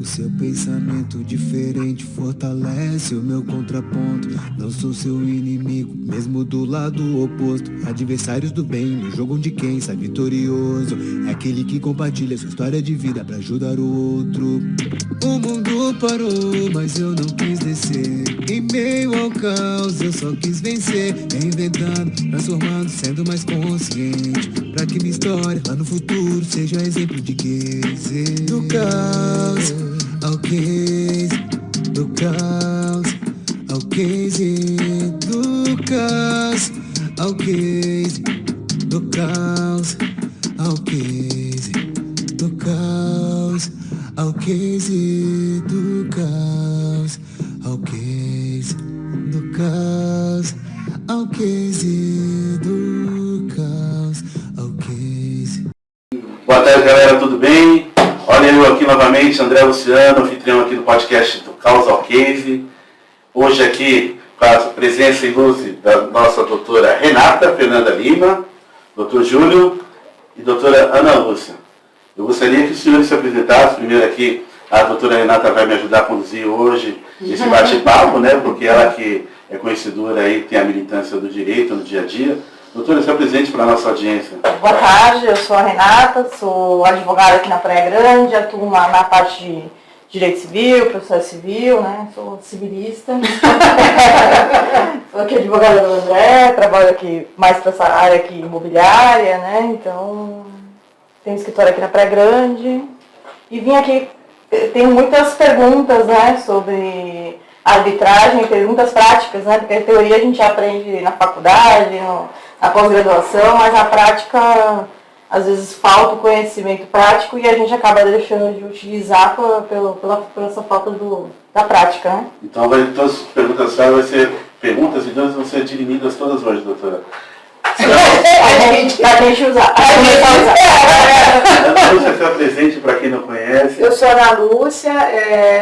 O seu pensamento diferente fortalece o meu contraponto. Não sou seu inimigo, mesmo do lado oposto. Adversários do bem, no jogo de quem sai vitorioso é aquele que compartilha sua história de vida pra ajudar o outro. O mundo parou, mas eu não quis descer. Em meio ao caos, eu só quis vencer. Reinventando, transformando, sendo mais consciente. Pra que minha história lá no futuro seja exemplo de case. Do caos ao case, do caos ao case, do caos ao case, do caos ao case, do caos ao case, do caos ao case, do caos ao case, do caos ao case. Boa tarde, galera, tudo bem? Olha eu aqui novamente, André Luciano, anfitrião aqui do podcast do Caos ao Case. Hoje aqui com a presença ilustre da nossa doutora Renata Fernanda Lima, doutor Júlio e doutora Ana Lúcia. Eu gostaria que os senhores se apresentassem. Primeiro aqui, a doutora Renata vai me ajudar a conduzir hoje esse bate-papo, né? Porque ela que é conhecedora aí, tem a militância do direito no dia a dia. Doutora, se apresente para a nossa audiência. Boa tarde, eu sou a Renata, sou advogada aqui na Praia Grande, atuo na parte de direito civil, processo civil, né? Sou civilista. Sou aqui advogada do André, trabalho aqui mais para essa área aqui imobiliária, né? Então, tenho escritório aqui na Praia Grande. E vim aqui, tenho muitas perguntas, né, sobre arbitragem, perguntas práticas, né? Porque a teoria a gente aprende na faculdade, na pós-graduação, mas na prática, às vezes, falta o conhecimento prático e a gente acaba deixando de utilizar por essa falta da prática, né? Então, todas as perguntas vai ser perguntas e dúvidas vão ser dirimidas todas hoje, doutora. A gente usar. Ana Lúcia, se apresente para quem não conhece. Eu sou Ana Lúcia,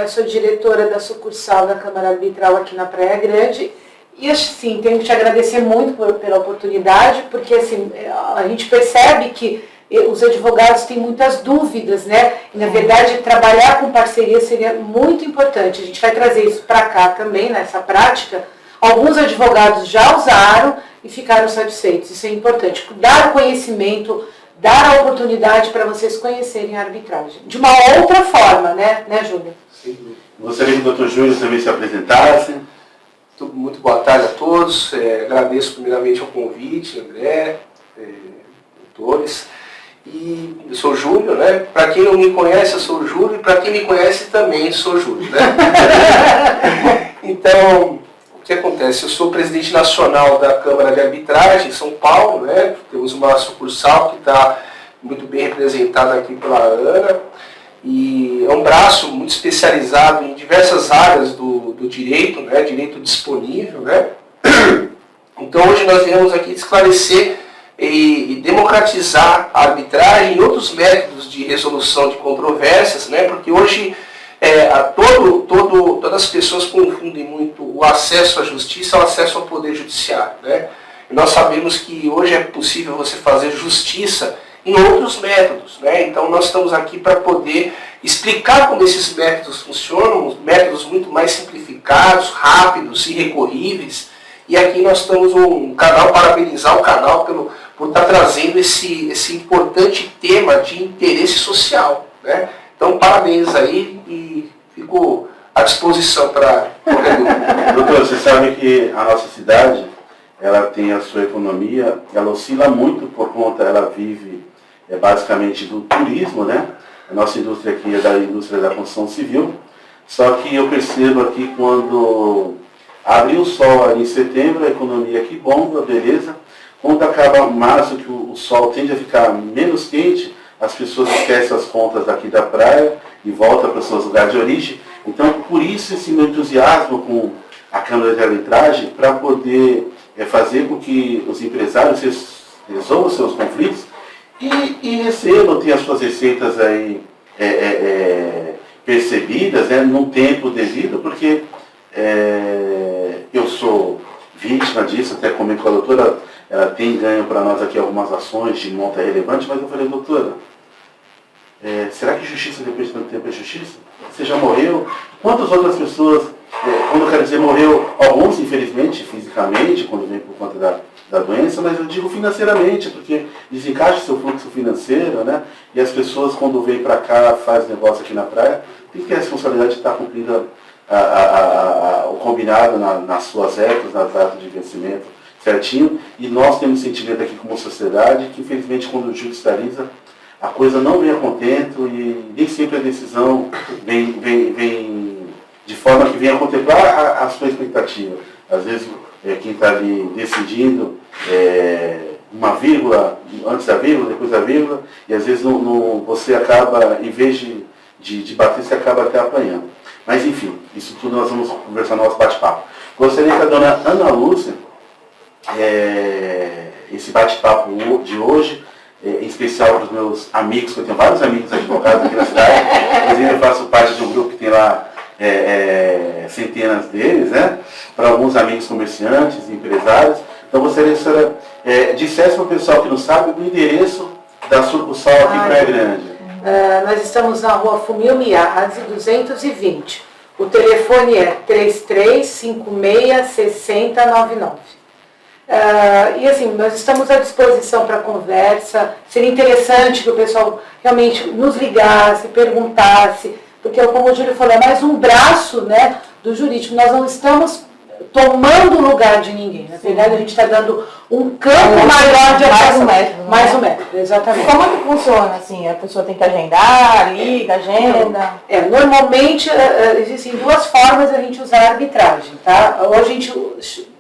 eu sou diretora da sucursal da Câmara Arbitral aqui na Praia Grande. E assim, tenho que te agradecer muito pela oportunidade, porque assim, a gente percebe que os advogados têm muitas dúvidas, né? E na verdade trabalhar com parceria seria muito importante. A gente vai trazer isso para cá também, nessa prática. Alguns advogados já usaram e ficaram satisfeitos. Isso é importante. Dar o conhecimento, dar a oportunidade para vocês conhecerem a arbitragem. De uma outra forma, né Júlio? Sim. Gostaria que o doutor Júlio também se apresentasse. Muito boa tarde a todos. Agradeço primeiramente ao convite, André, doutores. E eu sou Júlio, né? Para quem não me conhece, eu sou o Júlio, e para quem me conhece também sou Júlio, né? Então, o que acontece? Eu sou presidente nacional da Câmara de Arbitragem em São Paulo, né? Temos uma sucursal que está muito bem representada aqui pela Ana. E é um braço muito especializado em diversas áreas do direito, né? Direito disponível, né? Então hoje nós viemos aqui esclarecer e democratizar a arbitragem e outros métodos de resolução de controvérsias, né? Porque hoje todas as pessoas confundem muito o acesso à justiça ao acesso ao poder judiciário, né? E nós sabemos que hoje é possível você fazer justiça em outros métodos, né? Então nós estamos aqui para poder explicar como esses métodos funcionam, métodos muito mais simplificados, rápidos e recorríveis. E aqui nós estamos um canal, parabenizar o canal por estar trazendo esse importante tema de interesse social, né? Então parabéns aí e fico à disposição para qualquer dúvida. Doutor, você sabe que a nossa cidade, ela tem a sua economia, ela oscila muito por conta, ela vive basicamente do turismo, né? A nossa indústria aqui é da indústria da construção civil, só que eu percebo aqui quando abre o sol ali em setembro, a economia aqui bomba, beleza? Quando acaba março, que o sol tende a ficar menos quente, as pessoas esquecem as contas daqui da praia e voltam para os seus lugares de origem. Então, por isso esse meu entusiasmo com a Câmara de Arbitragem, para poder fazer com que os empresários resolvam seus conflitos e recebam, tenham as suas receitas aí percebidas, né, num tempo devido, porque eu sou vítima disso, até comigo com a doutora, ela tem ganho para nós aqui algumas ações de monta relevante, mas eu falei, doutora, será que justiça depois de tanto tempo é justiça? você já morreu? Quantas outras pessoas, quando eu quero dizer morreu, alguns infelizmente, fisicamente, quando vem por conta da doença, mas eu digo financeiramente, porque desencaixa o seu fluxo financeiro, né? E as pessoas quando vêm para cá, faz negócio aqui na praia, tem que ter a responsabilidade de estar cumprindo o combinado nas suas épocas, nas datas de vencimento certinho, e nós temos sentimento aqui como sociedade que infelizmente quando judicializa a coisa não vem a contento e nem sempre a decisão vem de forma que venha a contemplar a sua expectativa. Às vezes quem está ali decidindo uma vírgula, antes da vírgula, depois da vírgula, e às vezes você acaba, em vez de bater, você acaba até apanhando. Mas enfim, isso tudo nós vamos conversar no nosso bate-papo. Gostaria que a dona Ana Lúcia, esse bate-papo de hoje, em especial para os meus amigos, que eu tenho vários amigos advogados aqui na cidade, inclusive eu faço parte de um grupo que tem lá centenas deles, né? Para alguns amigos comerciantes, empresários. Então gostaria que a senhora dissesse para o pessoal que não sabe o endereço da sucursal aqui em Praia Grande. Nós estamos na rua Fumil Miazzi, 220. O telefone é 3356-6099. E assim, nós estamos à disposição para conversa. Seria interessante que o pessoal realmente nos ligasse, perguntasse, porque como o Júlio falou, é mais um braço, né, do jurídico. Nós não estamos tomando o lugar de ninguém. Na verdade, a gente está dando um campo maior de atuação. Mais um método, exatamente. Como é que funciona, assim? A pessoa tem que agendar, liga, agenda? Normalmente, existem duas formas de a gente usar a arbitragem, tá? Ou a gente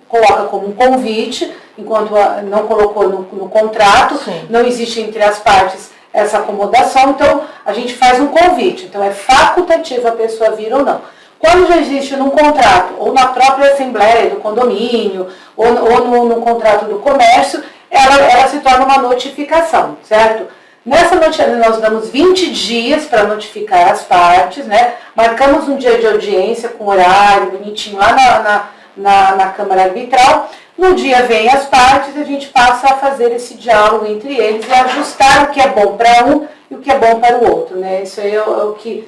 coloca como um convite, enquanto não colocou no contrato, sim, não existe entre as partes essa acomodação, então a gente faz um convite. Então é facultativo a pessoa vir ou não. Quando já existe num contrato, ou na própria assembleia do condomínio, ou no contrato do comércio, ela se torna uma notificação, certo? Nessa notificação nós damos 20 dias para notificar as partes, né? Marcamos um dia de audiência com horário bonitinho lá na Câmara Arbitral. No dia vem as partes e a gente passa a fazer esse diálogo entre eles e ajustar o que é bom para um e o que é bom para o outro, né? Isso aí é o que...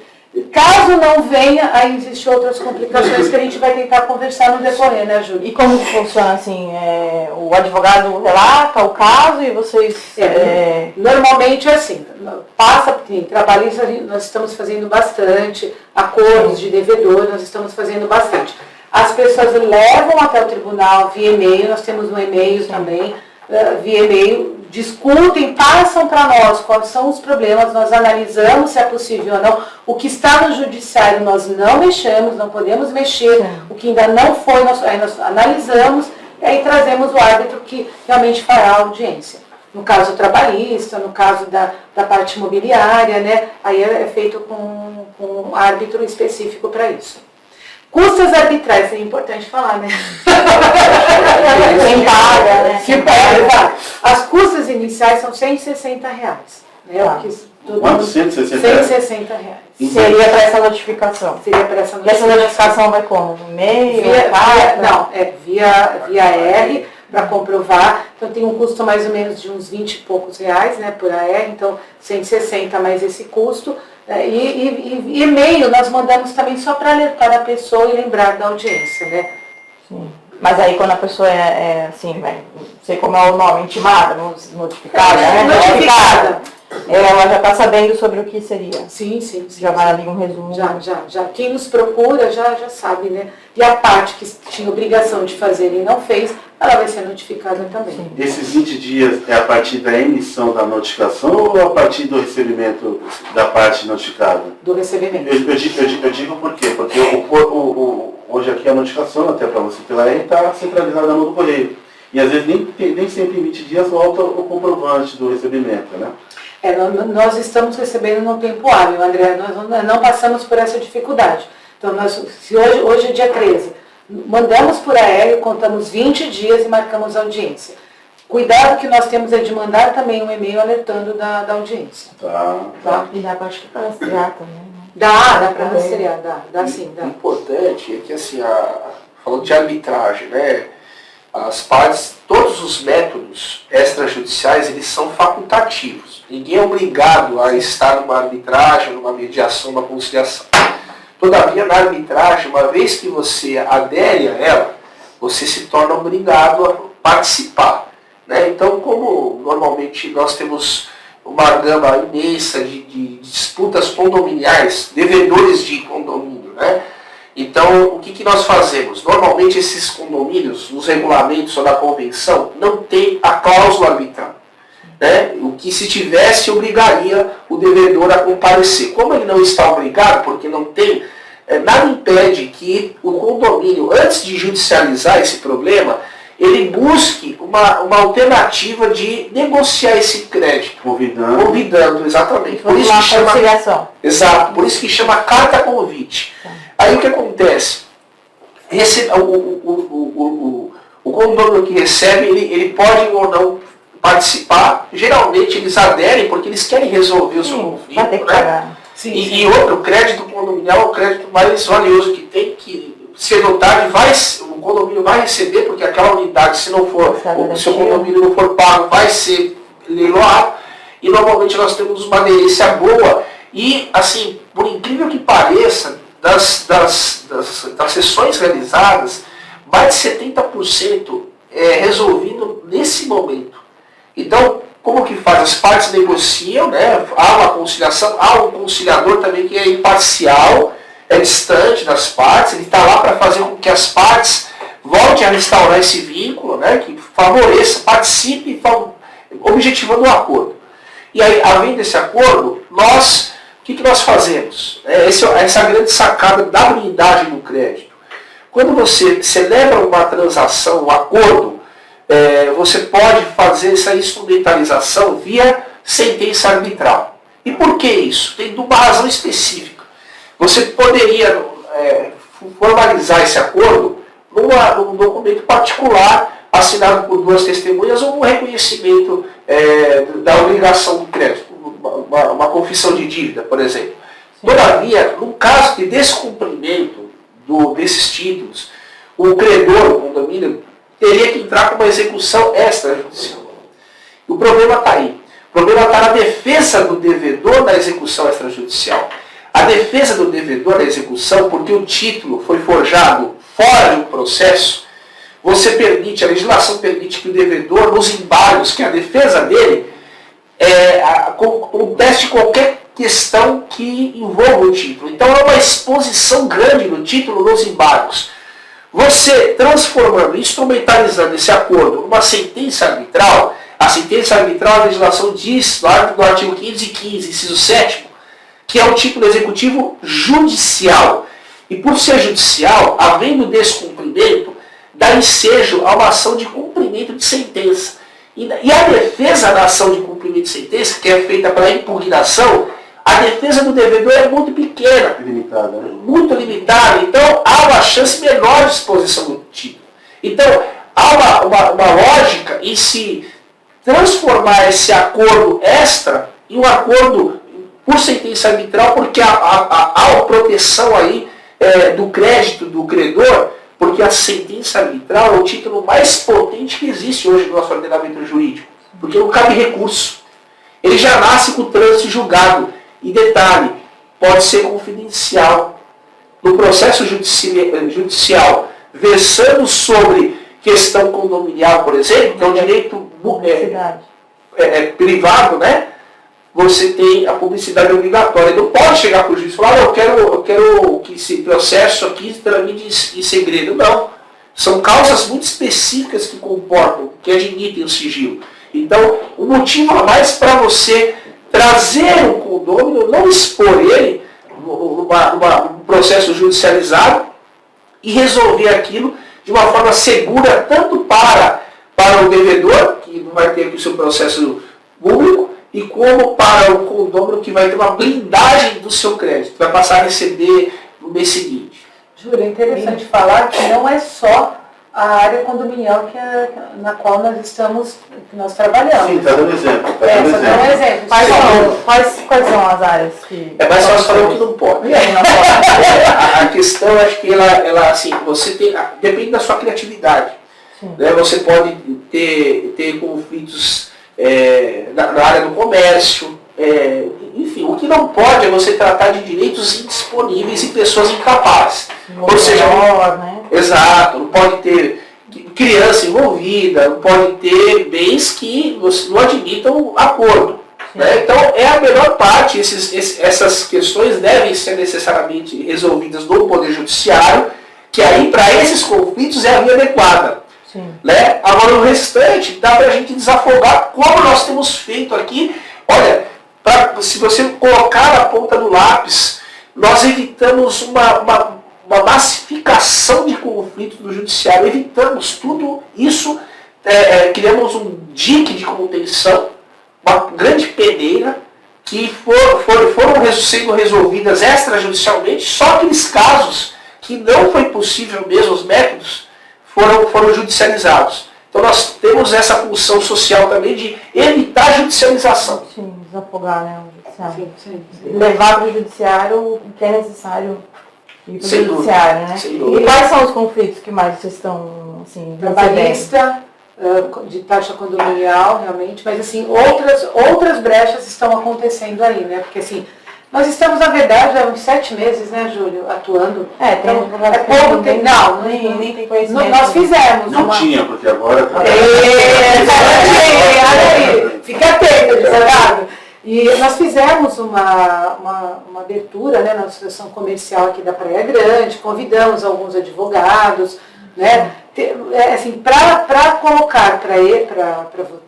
Caso não venha, aí existem outras complicações que a gente vai tentar conversar no decorrer, né, Júlia? E como que funciona assim? O advogado relata o caso e vocês... Normalmente é assim, trabalhista nós estamos fazendo bastante, acordos de devedor nós estamos fazendo bastante. As pessoas levam até o tribunal via e-mail, nós temos um e-mail também, via e-mail, discutem, passam para nós quais são os problemas, nós analisamos se é possível ou não. O que está no judiciário nós não mexemos, não podemos mexer, o que ainda não foi, nós analisamos e aí trazemos o árbitro que realmente fará a audiência. No caso trabalhista, no caso da parte imobiliária, né, aí é feito com um árbitro específico para isso. Custas arbitrais, é importante falar, né? Quem paga, né? Quem paga. As custas iniciais são R$160. Né? Quanto? 160? R$160. Seria para essa notificação? Seria para essa notificação. E essa notificação vai como? No e-mail? Via R, para comprovar. Então tem um custo mais ou menos de uns 20 e poucos reais, né, por AR, então 160 mais esse custo. E e-mail nós mandamos também só para alertar a pessoa e lembrar da audiência, né? Sim. Mas aí quando a pessoa assim, não sei como é o nome, intimada, notificada, né? Notificada. Ela já está sabendo sobre o que seria. Sim. Já vai ali um resumo. Já. Quem nos procura já sabe, né? E a parte que tinha obrigação de fazer e não fez, ela vai ser notificada também. Sim. Esses 20 dias é a partir da emissão da notificação ou a partir do recebimento da parte notificada? Do recebimento. Eu digo por quê? Porque hoje aqui a notificação, até para você pela R, está centralizada no do correio. E às vezes nem sempre em 20 dias volta o comprovante do recebimento, né? Nós estamos recebendo no tempo hábil, André, nós não passamos por essa dificuldade. Então, se hoje é dia 13, mandamos por aéreo, contamos 20 dias e marcamos a audiência. Cuidado que nós temos é de mandar também um e-mail alertando da audiência. Tá. E dá para rastrear também, né? Dá para rastrear, dá sim. O importante é que, assim, falando de arbitragem, né? As partes, todos os métodos extrajudiciais, eles são facultativos. Ninguém é obrigado a estar numa arbitragem, numa mediação, numa conciliação. Todavia, na arbitragem, uma vez que você adere a ela, você se torna obrigado a participar. Né? Então, como normalmente nós temos uma gama imensa de disputas condominiais, devedores de condomínio, né? Então, o que nós fazemos? Normalmente esses condomínios, nos regulamentos ou na convenção, não tem a cláusula arbitral. Né? O que se tivesse obrigaria o devedor a comparecer. Como ele não está obrigado, porque não tem, nada impede que o condomínio, antes de judicializar esse problema, ele busque uma alternativa de negociar esse crédito. Convidando, exatamente. Por isso que chama, exato, por isso que chama carta convite. Aí o que acontece? O condomínio que recebe, ele pode ou não participar. Geralmente eles aderem porque eles querem resolver o seu conflito. Vai ter que pagar. E outro, o crédito condominial é o crédito mais valioso que tem, que cedo ou tarde o condomínio vai receber, porque aquela unidade, se não for, o seu condomínio não for pago, vai ser leiloado. E normalmente nós temos uma aderência boa. E, assim, por incrível que pareça, das sessões realizadas, mais de 70% é resolvido nesse momento. Então, como que faz? As partes negociam, né? Há uma conciliação, há um conciliador também que é imparcial, é distante das partes, ele está lá para fazer com que as partes voltem a restaurar esse vínculo, né? Que favoreça, participe, objetivando o acordo. E aí, havendo esse acordo, o que nós fazemos? Essa é a grande sacada da blindagem do crédito. Quando você celebra uma transação, um acordo, você pode fazer essa instrumentalização via sentença arbitral. E por que isso? Tem uma razão específica. Você poderia formalizar esse acordo num documento particular, assinado por duas testemunhas, ou um reconhecimento da obrigação do crédito, uma confissão de dívida, por exemplo. Sim. Todavia, no caso de descumprimento desses títulos, o credor, o condomínio, teria que entrar com uma execução extrajudicial. E o problema está aí. O problema está na defesa do devedor na execução extrajudicial. A defesa do devedor na execução, porque o título foi forjado fora de um processo, a legislação permite que o devedor, nos embargos, que é a defesa dele, conteste qualquer questão que envolva o título. Então é uma exposição grande no título nos embargos. Você transformando, instrumentalizando esse acordo numa sentença arbitral, a sentença arbitral, a legislação diz, no artigo 515, inciso 7º, que é um título executivo judicial. E por ser judicial, havendo descumprimento, dá ensejo a uma ação de cumprimento de sentença. E a defesa da ação de cumprimento de sentença, que é feita pela impugnação, a defesa do devedor é muito pequena. Limitada, né? Muito limitada. Então, há uma chance menor de exposição do título. Então, há uma lógica em se transformar esse acordo extra em um acordo por sentença arbitral, porque há uma proteção aí do crédito do credor, porque a sentença arbitral é o título mais potente que existe hoje no nosso ordenamento jurídico, porque não cabe recurso. Ele já nasce com o trânsito julgado. E detalhe, pode ser confidencial. No processo judicial, versando sobre questão condominial, por exemplo, que é um direito privado, né? Você tem a publicidade obrigatória. Não pode chegar para o juiz e falar, eu quero que esse processo aqui tramite em segredo. Não. São causas muito específicas que comportam, que admitem o sigilo. Então, o motivo a mais para você trazer o condômino, não expor ele num processo judicializado e resolver aquilo de uma forma segura, tanto para o devedor, que não vai ter aqui o seu processo público, e como para o condômino, que vai ter uma blindagem do seu crédito, vai passar a receber no mês seguinte. Júlia, é interessante falar que não é só a área condominial na qual nós trabalhamos. Sim, está dando exemplo. Quais são as áreas que... É mais fácil falar o que não pode. A questão, acho que ela assim, você tem, depende da sua criatividade. Né? Você pode ter conflitos na área do comércio, Enfim, o que não pode é você tratar de direitos indisponíveis e pessoas incapazes. Ou seja, né? exato, não pode ter criança envolvida, não pode ter bens que não admitam acordo. Né? Então, é a melhor parte, essas questões devem ser necessariamente resolvidas no Poder Judiciário, que aí, para esses conflitos, é a via adequada. Né? Agora, o restante, dá para a gente desafogar, como nós temos feito aqui. Olha, se você colocar a ponta do lápis, nós evitamos uma massificação de conflitos no judiciário, evitamos tudo isso, criamos um dique de contenção, uma grande peneira, que foram sendo resolvidas extrajudicialmente, só aqueles casos que não foi possível mesmo, os métodos foram judicializados. Então nós temos essa função social também de evitar a judicialização. Sim, desafogar, né, o judiciário. Sim. Levar para o judiciário o que é necessário ir para o Sem judiciário, dúvida, né? sem dúvida. E quais são os conflitos que mais vocês estão, assim, recebendo? Trabalhista, de taxa condominial, realmente, mas assim, outras brechas estão acontecendo aí, né? Porque assim, nós estamos, na verdade, há uns 7 meses, né, Júlio, atuando. Tem então, advogados que pouco tempo. Não, nem tem conhecimento. nós fizemos Não uma... tinha, porque agora... Olha aí, fica atento, advogado. E nós fizemos uma abertura, né, na Associação Comercial aqui da Praia Grande, convidamos alguns advogados, né, assim, para colocar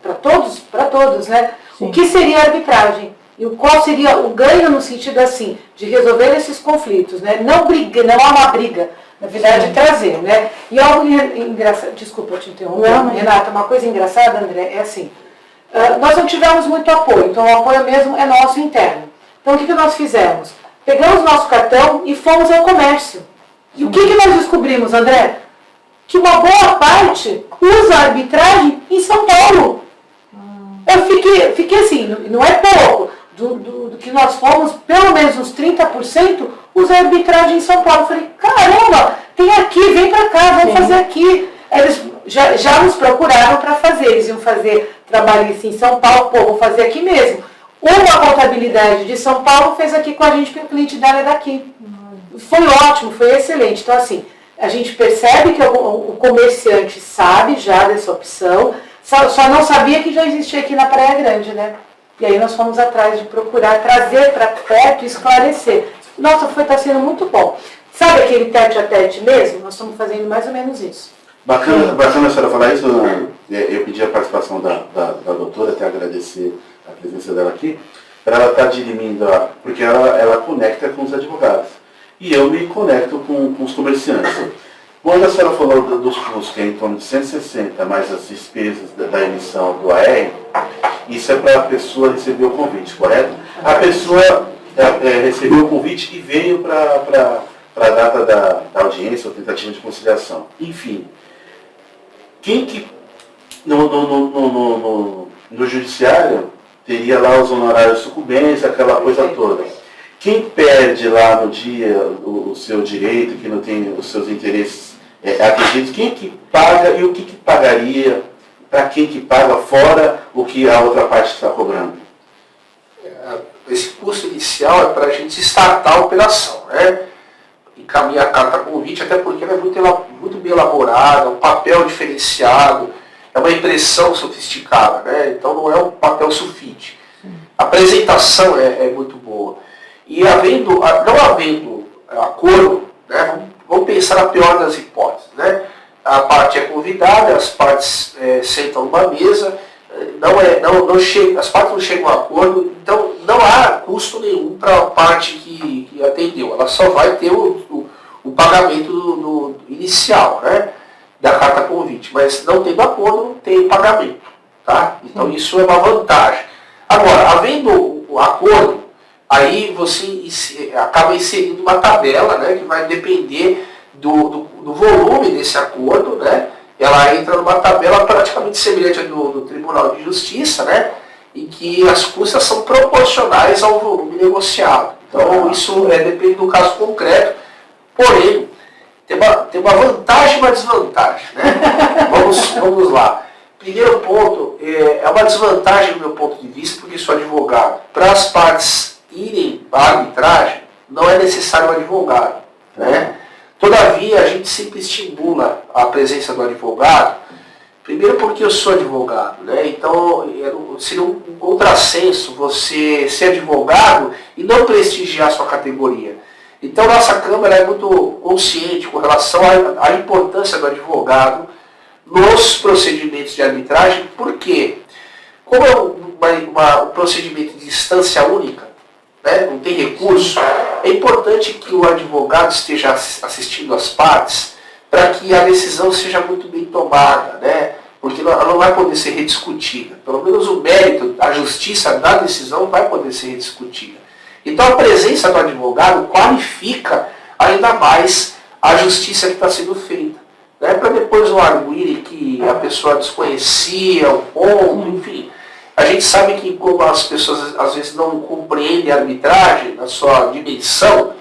para todos, né, o que seria a arbitragem e qual seria o ganho no sentido assim de resolver esses conflitos, né, não há uma briga, na verdade trazer, né, e algo engraçado, desculpa eu te interromper, Renata, uma coisa engraçada, André, é assim, nós não tivemos muito apoio, então o apoio mesmo é nosso interno. Então o que nós fizemos? Pegamos nosso cartão e fomos ao comércio. E o que nós descobrimos, André? Que uma boa parte usa a arbitragem em São Paulo. Eu fiquei assim, não é pouco, do que nós fomos, pelo menos uns 30% usa a arbitragem em São Paulo. Eu falei, caramba, tem aqui, vem pra cá, vamos fazer aqui. Eles já nos procuraram para fazer, eles iam fazer trabalhista em São Paulo, vou fazer aqui mesmo. Uma contabilidade de São Paulo fez aqui com a gente, porque o cliente dela é daqui. Foi ótimo, foi excelente. Então, assim, a gente percebe que o comerciante sabe já dessa opção, só não sabia que já existia aqui na Praia Grande, né? E aí nós fomos atrás de procurar trazer para perto e esclarecer. Nossa, está sendo muito bom. Sabe aquele tete a tete mesmo? Nós estamos fazendo mais ou menos isso. Bacana a senhora falar isso. Eu pedi a participação da doutora, até agradecer a presença dela aqui, para ela estar dirimindo, porque ela conecta com os advogados. E eu me conecto com os comerciantes. Quando a senhora falou dos custos, que é em torno de 160, mais as despesas da emissão do AR, isso é para a pessoa receber o convite, correto? A pessoa recebeu o convite e veio para a data da audiência ou tentativa de conciliação. Enfim, quem que no judiciário teria lá os honorários de sucumbência, aquela coisa toda. Quem perde lá no dia o seu direito, que não tem os seus interesses atingidos, quem que paga e o que pagaria, para quem que paga fora o que a outra parte está cobrando? Esse custo inicial é para a gente startar a operação, né? Encaminhar a carta convite, até porque ela é muito bem elaborada, um papel diferenciado, é uma impressão sofisticada, né? Então não é um papel sulfite. A apresentação é muito boa. E não havendo acordo, né, vamos pensar na pior das hipóteses. Né? A parte é convidada, as partes sentam numa mesa, as partes não chegam a acordo, então não há custo nenhum para a parte que atendeu. Ela só vai ter o pagamento do inicial, né, da carta convite, mas não tendo acordo, tem o pagamento. Tá? Então isso é uma vantagem. Agora, havendo o acordo, aí você acaba inserindo uma tabela, né, que vai depender do volume desse acordo, né? Ela entra numa tabela praticamente semelhante do Tribunal de Justiça, né? Em que as custas são proporcionais ao volume negociado. Então isso depende do caso concreto. Porém, tem uma vantagem e uma desvantagem, né? Vamos lá. Primeiro ponto, é uma desvantagem do meu ponto de vista, porque sou advogado. Para as partes irem para a arbitragem, não é necessário um advogado, né? Todavia, a gente sempre estimula a presença do advogado, primeiro porque eu sou advogado, né? Então seria um contrassenso você ser advogado e não prestigiar a sua categoria. Então nossa Câmara é muito consciente com relação à importância do advogado nos procedimentos de arbitragem, porque como é um procedimento de instância única, né, não tem recurso, é importante que o advogado esteja assistindo as partes para que a decisão seja muito bem tomada, né, porque ela não vai poder ser rediscutida. Pelo menos o mérito, a justiça da decisão vai poder ser rediscutida. Então a presença do advogado qualifica ainda mais a justiça que está sendo feita. Né, para depois não arguir que a pessoa desconhecia o ponto, enfim. A gente sabe que como as pessoas às vezes não compreendem a arbitragem na sua dimensão,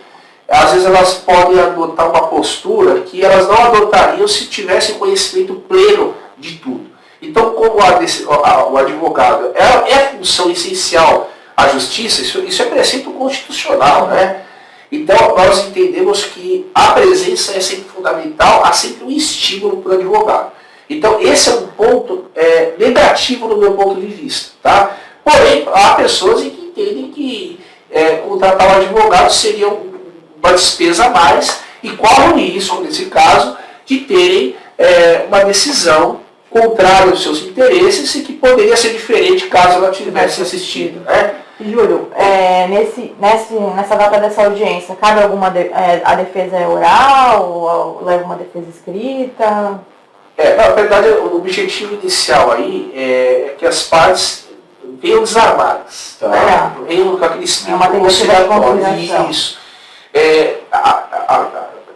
às vezes elas podem adotar uma postura que elas não adotariam se tivessem conhecimento pleno de tudo. Então, como o advogado é função essencial à justiça, isso é preceito constitucional, né? Então, nós entendemos que a presença é sempre fundamental, há sempre um estímulo para o advogado. Então, esse é um ponto negativo no meu ponto de vista. Tá? Porém, há pessoas que entendem que contratar um advogado seria uma despesa a mais e corre o risco, nesse caso, de terem uma decisão contrária aos seus interesses e que poderia ser diferente caso ela tivesse assistido. Né? Júlio, nessa data dessa audiência, cabe alguma a defesa é oral ou leva uma defesa escrita? Na verdade, o objetivo inicial aí é que as partes venham desarmadas, tá? Né? Venham com aquele espírito conciliatório. Isso.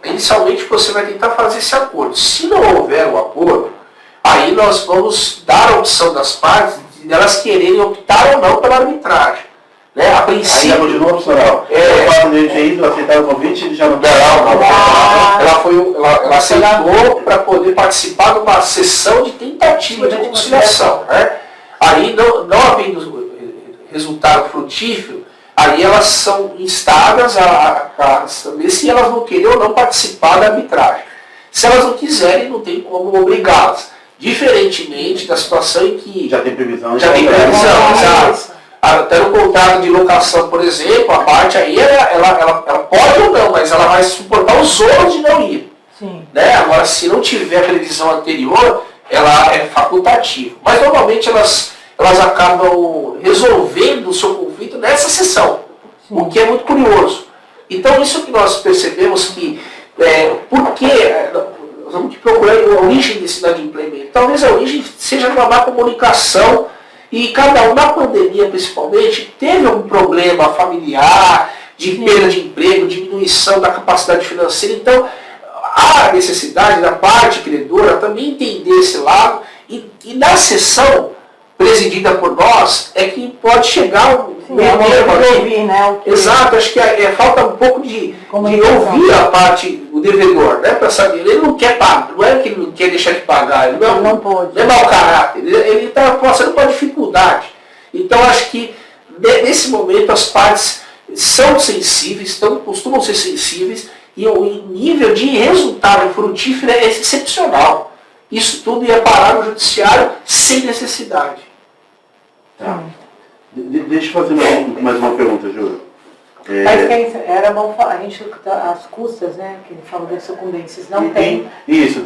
Inicialmente você vai tentar fazer esse acordo. Se não houver um acordo, aí nós vamos dar a opção das partes de elas quererem optar ou não pela arbitragem. Né? A princípio. Ainda continua opcional. O fato dele ter ido aceitar o convite, ele já não ela aceitou para poder participar de uma sessão de tentativa de conciliação. Né? Aí, não havendo resultado frutífero, aí elas são instadas a saber se elas vão querer ou não participar da arbitragem. Se elas não quiserem, não tem como obrigá-las. Diferentemente da situação em que já tem previsão. Exato. Até no contrato de locação, por exemplo, a parte aí, ela pode ou não, mas ela vai suportar os ônus de não ir. Sim. Né? Agora, se não tiver previsão anterior, ela é facultativa. Mas, normalmente, elas acabam resolvendo o seu conflito nessa sessão, sim, o que é muito curioso. Então, isso que nós percebemos que, porque nós vamos procurar a origem desse inadimplemento. Talvez a origem seja uma má comunicação. E cada um, na pandemia principalmente, teve algum problema familiar, de perda de emprego, diminuição da capacidade financeira. Então, há a necessidade da parte credora também entender esse lado. E na sessão presidida por nós, é que pode chegar um ouvir, né? Exato, acho que falta um pouco de ouvir a parte, o devedor, né? Para saber, ele não quer pagar, não é que ele não quer deixar de pagar, ele não pode. Não é mau caráter, ele está passando por uma dificuldade. Então acho que nesse momento as partes são sensíveis, costumam ser sensíveis, e o nível de resultado frutífero é excepcional. Isso tudo ia parar no judiciário sem necessidade. Tá. Deixa eu fazer mais uma pergunta, Júlio. Mas era bom falar, a gente, as custas, né, que ele falou das sucumbências, não tem. Isso,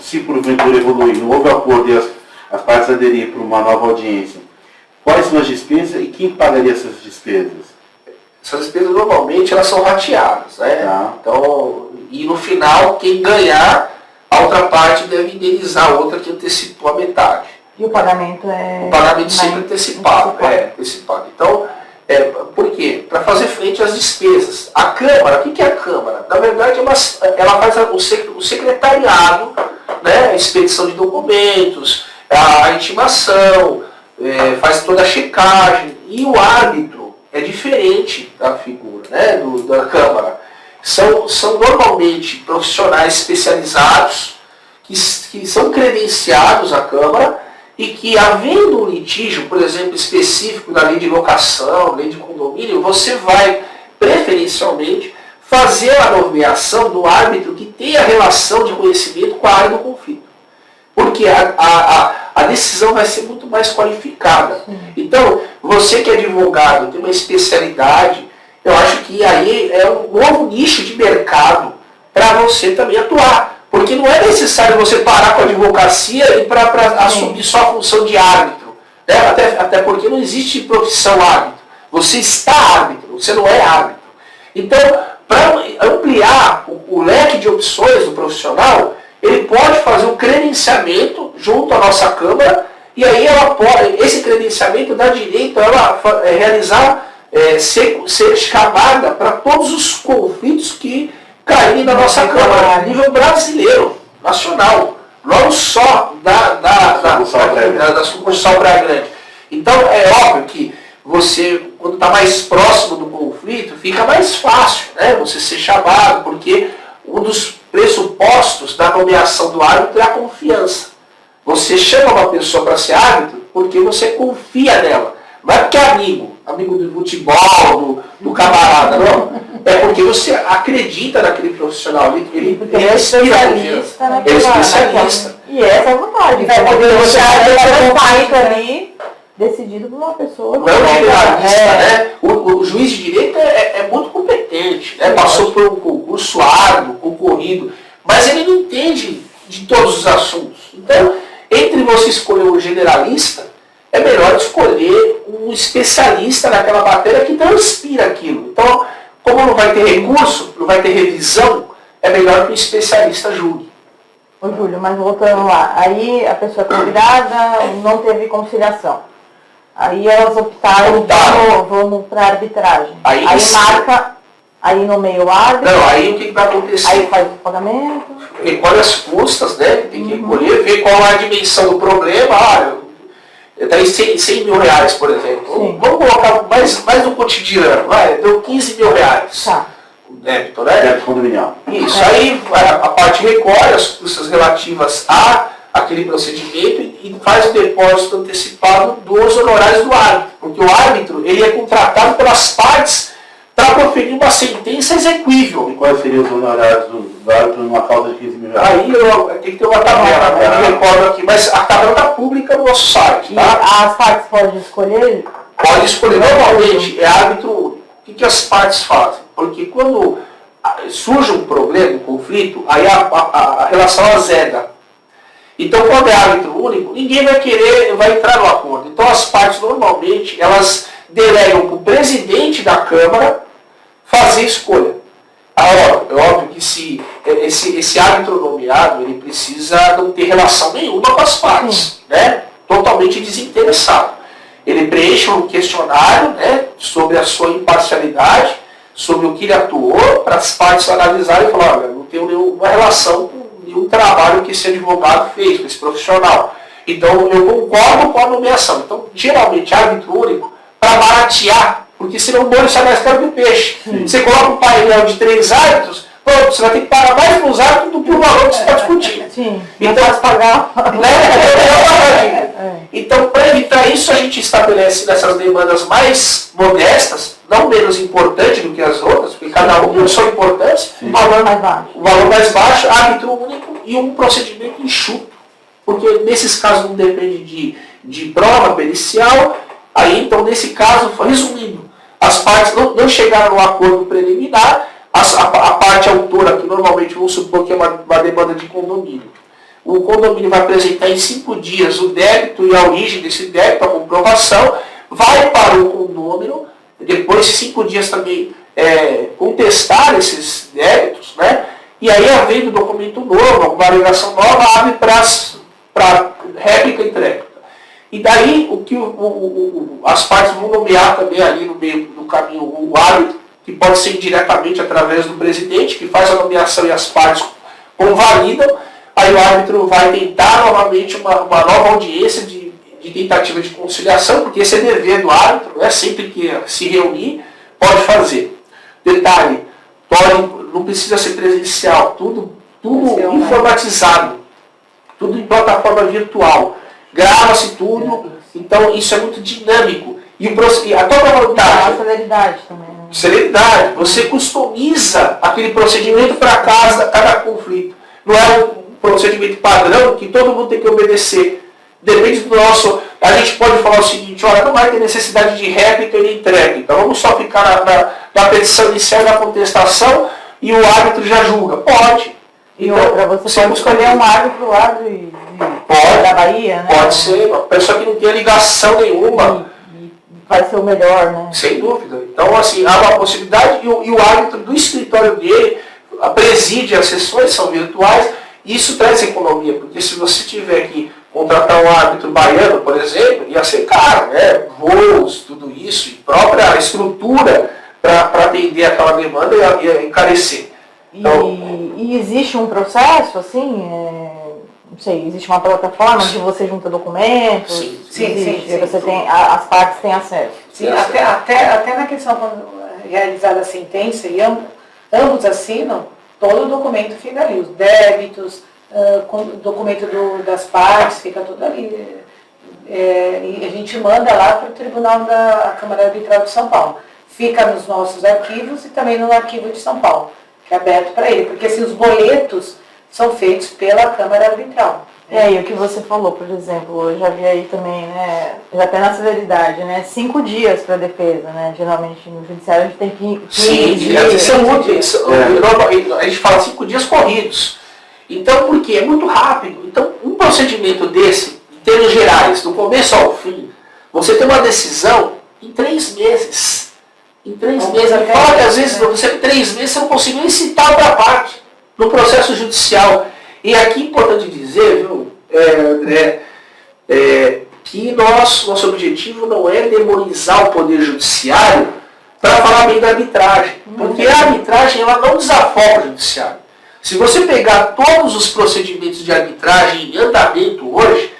se porventura evoluir, não houve acordo e as partes aderirem para uma nova audiência, quais são as despesas e quem pagaria essas despesas? Essas despesas normalmente elas são rateadas, né? Tá. Então, e no final, quem ganhar, a outra parte deve indenizar a outra que antecipou a metade. E o pagamento é... O pagamento sempre antecipado. Antecipado. Então, por quê? Para fazer frente às despesas. A Câmara, o que é a Câmara? Na verdade, ela faz o secretariado, né? A expedição de documentos, a intimação, faz toda a checagem. E o árbitro é diferente da figura, né? Da Câmara. São normalmente profissionais especializados que são credenciados à Câmara e que, havendo um litígio, por exemplo, específico da lei de locação, lei de condomínio, você vai, preferencialmente, fazer a nomeação do árbitro que tenha relação de conhecimento com a área do conflito. Porque a decisão vai ser muito mais qualificada. Então, você que é advogado, tem uma especialidade, eu acho que aí é um novo nicho de mercado para você também atuar. Porque não é necessário você parar com a advocacia e para assumir só a função de árbitro. Né? Até porque não existe profissão árbitro. Você está árbitro, você não é árbitro. Então, para ampliar o leque de opções do profissional, ele pode fazer um credenciamento junto à nossa Câmara, e aí esse credenciamento dá direito a ela realizar, ser chamada para todos os conflitos que caírem na nossa Câmara, a nível brasileiro, nacional, não só da sucursal Praia Grande. Então, é óbvio que você, quando está mais próximo do conflito, fica mais fácil, né, você ser chamado, porque um dos pressupostos da nomeação do árbitro é a confiança. Você chama uma pessoa para ser árbitro porque você confia nela. Não é porque é amigo do futebol, do camarada, não. É porque você acredita naquele profissional. Ele é especialista. Ele é especialista. E essa é a vontade. Vai poder deixar o conflito ali decidido por uma pessoa. Não é um generalista, né? O juiz de direito é muito competente, né? Passou por um concurso árduo, concorrido, mas ele não entende de todos os assuntos. Então, entre você escolher um generalista, é melhor escolher um especialista naquela matéria que transpira aquilo. Então, como não vai ter recurso, não vai ter revisão, é melhor que um especialista julgue. Ô Júlio, mas voltando lá, aí a pessoa é convidada, não teve conciliação. Aí elas optaram, vamos para arbitragem. Aí marca, aí nomeia o árbitro. Não, aí o que vai acontecer? Aí faz o pagamento. Recolhe as custas, né? Tem que recolher, ver qual é a dimensão do problema. Daí 100 mil reais, por exemplo. Sim. Vamos colocar mais no cotidiano. Deu 15 mil reais. Tá. O débito, né? Débito condominial. Isso. Aí a parte recolhe as custas relativas àquele procedimento e faz o depósito antecipado dos honorários do árbitro. Porque o árbitro ele é contratado pelas partes para proferir uma sentença exequível. E quais seriam os honorários do árbitro numa causa de 15 mil reais? Aí tem que ter uma tabela, eu não recordo aqui, mas a tabela está pública no nosso site. Tá? As partes podem escolher? Pode escolher. Normalmente é árbitro único. O que as partes fazem? Porque quando surge um problema, um conflito, aí a relação azeda. Então, quando é árbitro único, ninguém vai entrar no acordo. Então, as partes, normalmente, elas delegam para o presidente da Câmara fazer escolha. É óbvio que se esse árbitro nomeado, ele precisa não ter relação nenhuma com as partes, né? Totalmente desinteressado. Ele preenche um questionário, né, sobre a sua imparcialidade, sobre o que ele atuou, para as partes analisarem e falar, olha, não tenho nenhuma relação com nenhum trabalho que esse advogado fez, com esse profissional. Então, eu concordo com a nomeação. Então, geralmente, árbitro único, para baratear, porque senão o molho sai mais caro que o peixe. Você coloca um painel de 3 árbitros, pronto, você vai ter que pagar mais para os árbitros do que o valor que você está discutindo. Sim, então, pode pagar. Então, para evitar isso, a gente estabelece nessas demandas mais modestas, não menos importantes do que as outras, porque cada uma são importantes, o valor mais baixo. O valor mais baixo, árbitro único e um procedimento enxuto. Porque nesses casos não depende de prova pericial. Aí, então, nesse caso, resumindo, as partes não chegaram no acordo preliminar, a parte autora, que normalmente vamos supor que é uma demanda de condomínio. O condomínio vai apresentar em 5 dias o débito e a origem desse débito, a comprovação, vai para o condômino, depois de 5 dias também contestar esses débitos, né? E aí, havendo documento novo, alguma alegação nova, abre para réplica e tréplica. E daí, as partes vão nomear também ali no meio do caminho o árbitro, que pode ser diretamente através do presidente, que faz a nomeação e as partes convalidam. Aí o árbitro vai tentar novamente uma nova audiência de tentativa de conciliação, porque esse é dever do árbitro, né? Sempre que se reunir, pode fazer. Detalhe, não precisa ser presencial, tudo informatizado, tudo em plataforma virtual. grava-se tudo, então isso é muito dinâmico. E a toda vantagem... A celeridade também. Né? Celeridade. Você customiza aquele procedimento para cada conflito. Não é um procedimento padrão que todo mundo tem que obedecer. Depende do nosso... A gente pode falar o seguinte, olha, não vai ter necessidade de réplica e de entrega. Então vamos só ficar na petição inicial e na contestação e o árbitro já julga. Pode. E Então, outra, você pode escolher um árbitro lá da Bahia, né? Pode ser, uma pessoa que não tem ligação nenhuma. E vai ser o melhor, né? Sem dúvida. Então, assim, há uma possibilidade e o árbitro do escritório dele preside as sessões, são virtuais, e isso traz economia, porque se você tiver que contratar um árbitro baiano, por exemplo, ia ser caro, né? Voos, tudo isso, e própria estrutura para atender aquela demanda ia encarecer. Então, E existe um processo, assim, não sei, existe uma plataforma onde você junta documentos? Sim. Você tem, as partes têm acesso? Sim, até na questão quando realizada a sentença, e ambos assinam, todo o documento fica ali, os débitos, documento das partes, fica tudo ali. E a gente manda lá para o Tribunal da Câmara Arbitral de São Paulo. Fica nos nossos arquivos e também no arquivo de São Paulo, que é aberto para ele, porque assim, os boletos são feitos pela Câmara Arbitral. E o que você falou, por exemplo, eu já vi aí também, né, já até na celeridade, né, 5 dias para defesa, né, geralmente no judiciário a gente tem que... Sim, isso é muito, a gente fala 5 dias corridos. Então, por quê? É muito rápido. Então, um procedimento desse, em termos gerais, do começo ao fim, você tem uma decisão em 3 meses. Em 3 meses. Fala que às vezes você em 3 meses você não consegue nem citar outra parte no processo judicial. E aqui é importante dizer, viu, André, que nosso objetivo não é demonizar o Poder Judiciário para falar bem da arbitragem. Porque a arbitragem ela não desafoga o Judiciário. Se você pegar todos os procedimentos de arbitragem em andamento hoje,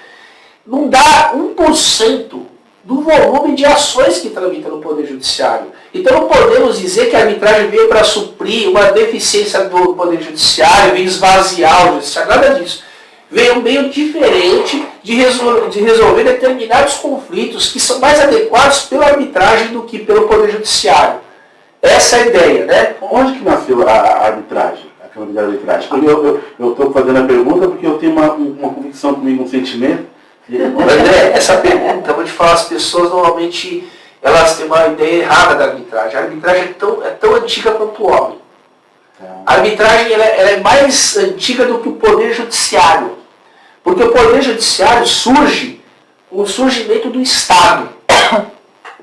não dá 1% do volume de ações que tramitam no Poder Judiciário. Então não podemos dizer que a arbitragem veio para suprir uma deficiência do Poder Judiciário, veio esvaziar o Judiciário, nada disso. Veio um meio diferente de resolver determinados conflitos que são mais adequados pela arbitragem do que pelo Poder Judiciário. Essa é a ideia, né? Onde que nasceu a arbitragem? A Câmara de Arbitragem? Porque eu estou fazendo a pergunta porque eu tenho uma convicção comigo, um sentimento. André, essa pergunta, eu vou te falar, as pessoas normalmente elas têm uma ideia errada da arbitragem. A arbitragem é tão antiga quanto o homem. A arbitragem ela é mais antiga do que o Poder Judiciário. Porque o Poder Judiciário surge com o surgimento do Estado.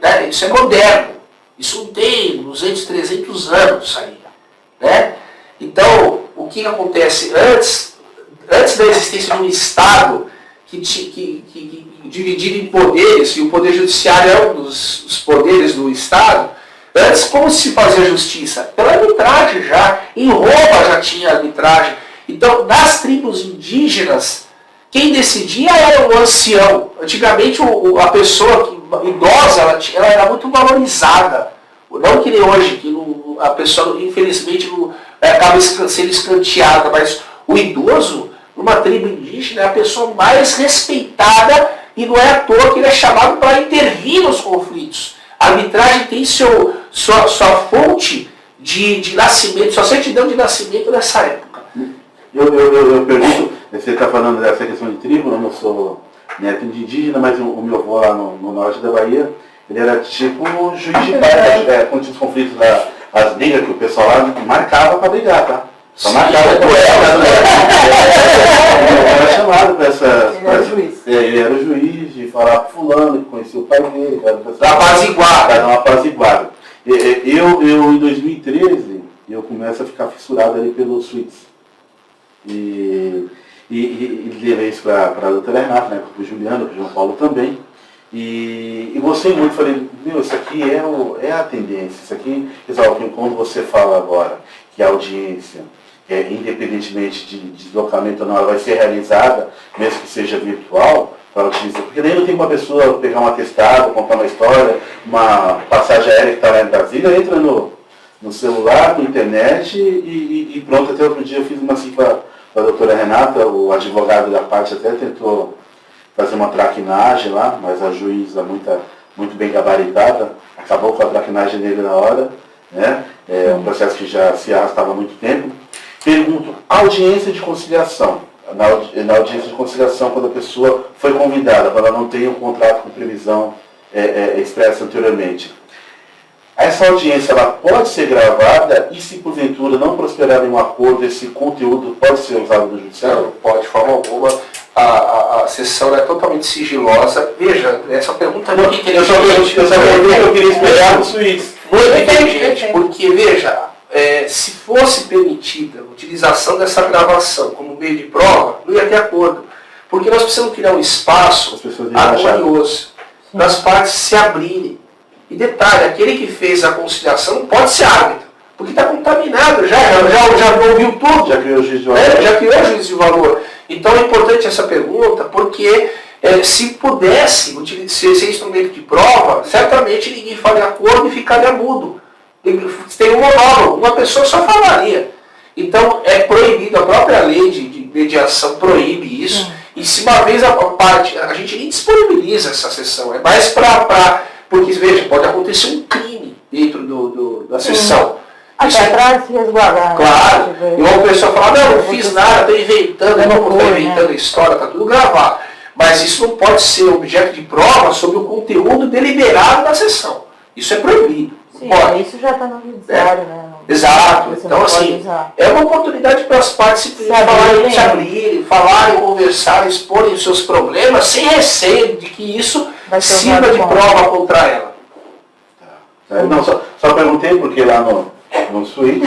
Né? Isso é moderno. Isso não tem 200, 300 anos aí. Né? Então, o que acontece? Antes da existência de um Estado que dividido em poderes, e o Poder Judiciário é um dos poderes do Estado, antes como se fazia justiça? Pela arbitragem já. Em Roma já tinha arbitragem. Então, nas tribos indígenas, quem decidia era o ancião. Antigamente, a pessoa idosa, ela era muito valorizada. Não que nem hoje, que a pessoa, infelizmente, acaba sendo escanteada, mas o idoso, numa tribo indígena, é a pessoa mais respeitada e não é à toa que ele é chamado para intervir nos conflitos. A arbitragem tem sua fonte de nascimento, sua certidão de nascimento nessa época. Eu pergunto, você está falando dessa questão de tribo, eu não sou neto de indígena, mas o meu avô lá no norte da Bahia, ele era tipo juiz de paz, quando tinha os conflitos das brigas que o pessoal lá marcava para brigar, tá? Só marcava por ela, ele era chamado para essa... Ele era juiz. Ele era o juiz de falar pro fulano, que conhecia o pai dele, que era o pessoal... Apaziguado. Uma apaziguada. Eu, em 2013, eu começo a ficar fissurado ali pelos suítes. E levei isso para a doutora Renata, né, para o Juliano, para o João Paulo também. E gostei muito, falei, isso aqui é a tendência, isso aqui, pessoal, quando você fala agora que a audiência, independentemente de deslocamento ou não, ela vai ser realizada, mesmo que seja virtual, para utilizar, porque daí não tem uma pessoa pegar um atestado, contar uma história, uma passagem aérea que está lá em Brasília, entra no celular, na internet e pronto. Até outro dia eu fiz uma assim para a doutora Renata, o advogado da parte até tentou fazer uma traquinagem lá, mas a juíza muito bem gabaritada, acabou com a traquinagem dele na hora, né? É um processo que já se arrastava há muito tempo. Pergunto, audiência de conciliação. Na audiência de conciliação, quando a pessoa foi convidada, quando ela não tem um contrato com previsão expressa anteriormente, essa audiência ela pode ser gravada e, se porventura não prosperar em um acordo, esse conteúdo pode ser usado no judiciário? Não pode, de forma alguma. A sessão é totalmente sigilosa. Veja, essa pergunta é muito inteligente. Eu queria esperar o suíço. Muito inteligente, porque, veja, se fosse permitida a utilização dessa gravação como meio de prova, não ia ter acordo. Porque nós precisamos criar um espaço harmonioso para as partes se abrirem. E detalhe, aquele que fez a conciliação não pode ser árbitro, porque está contaminado, já ouviu tudo. Já criou o juízo de valor. Já criou o juízo de valor. Então é importante essa pergunta, porque se pudesse ser instrumento de prova, certamente ninguém faria acordo e ficaria mudo. Tem um monólogo, uma pessoa só falaria. Então é proibido, a própria lei de mediação proíbe isso. E se uma vez a gente nem disponibiliza essa sessão, é mais porque, veja, pode acontecer um crime dentro da sessão. Até para se resguardar. Claro. E uma pessoa fala, não fiz nada, estou inventando, estou inventando a história, está tudo gravado. Mas isso não pode ser objeto de prova sobre o conteúdo deliberado da sessão. Isso é proibido. Sim, isso já está no judiciário, né? Exato. Então, assim, é uma oportunidade para as partes se abrirem, falarem, conversarem, exporem os seus problemas, sem receio de que isso sirva de prova contra ela. Não, só perguntei porque lá no Suíço,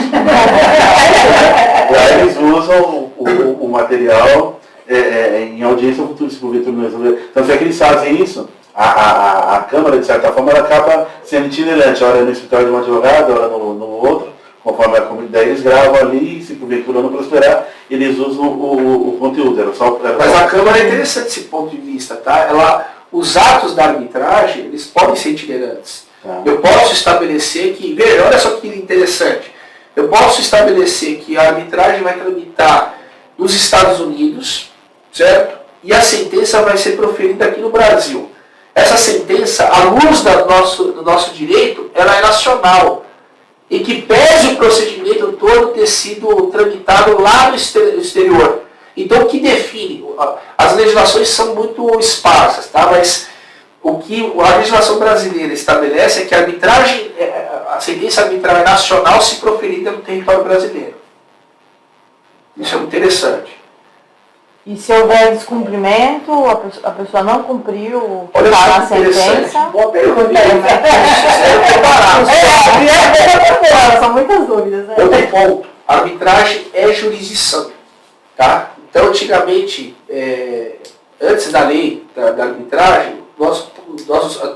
lá eles usam o material em audiência se porventura não resolver. Tanto é que eles fazem isso. A Câmara, de certa forma, ela acaba sendo itinerante, ora no escritório de um advogado, ora no outro, conforme a comunidade, eles gravam ali, se porventura não prosperar, eles usam o conteúdo. Mas a Câmara é interessante desse ponto de vista, tá? Os atos da arbitragem, eles podem ser itinerantes. Tá. Eu posso estabelecer que, veja, olha só que interessante, eu posso estabelecer que a arbitragem vai tramitar nos Estados Unidos, certo? E a sentença vai ser proferida aqui no Brasil. Essa sentença, à luz do nosso direito, ela é nacional. E que pese o procedimento todo ter sido tramitado lá no exterior. Então, o que define? As legislações são muito esparsas, tá? Mas o que a legislação brasileira estabelece é que a sentença arbitral nacional se proferida no território brasileiro. Isso é muito interessante. E se houver descumprimento, a pessoa não cumpriu a sentença? Boa pergunta. São muitas dúvidas, né? Outro ponto. A arbitragem é jurisdição. Tá? Então, antigamente, antes da lei da arbitragem, nós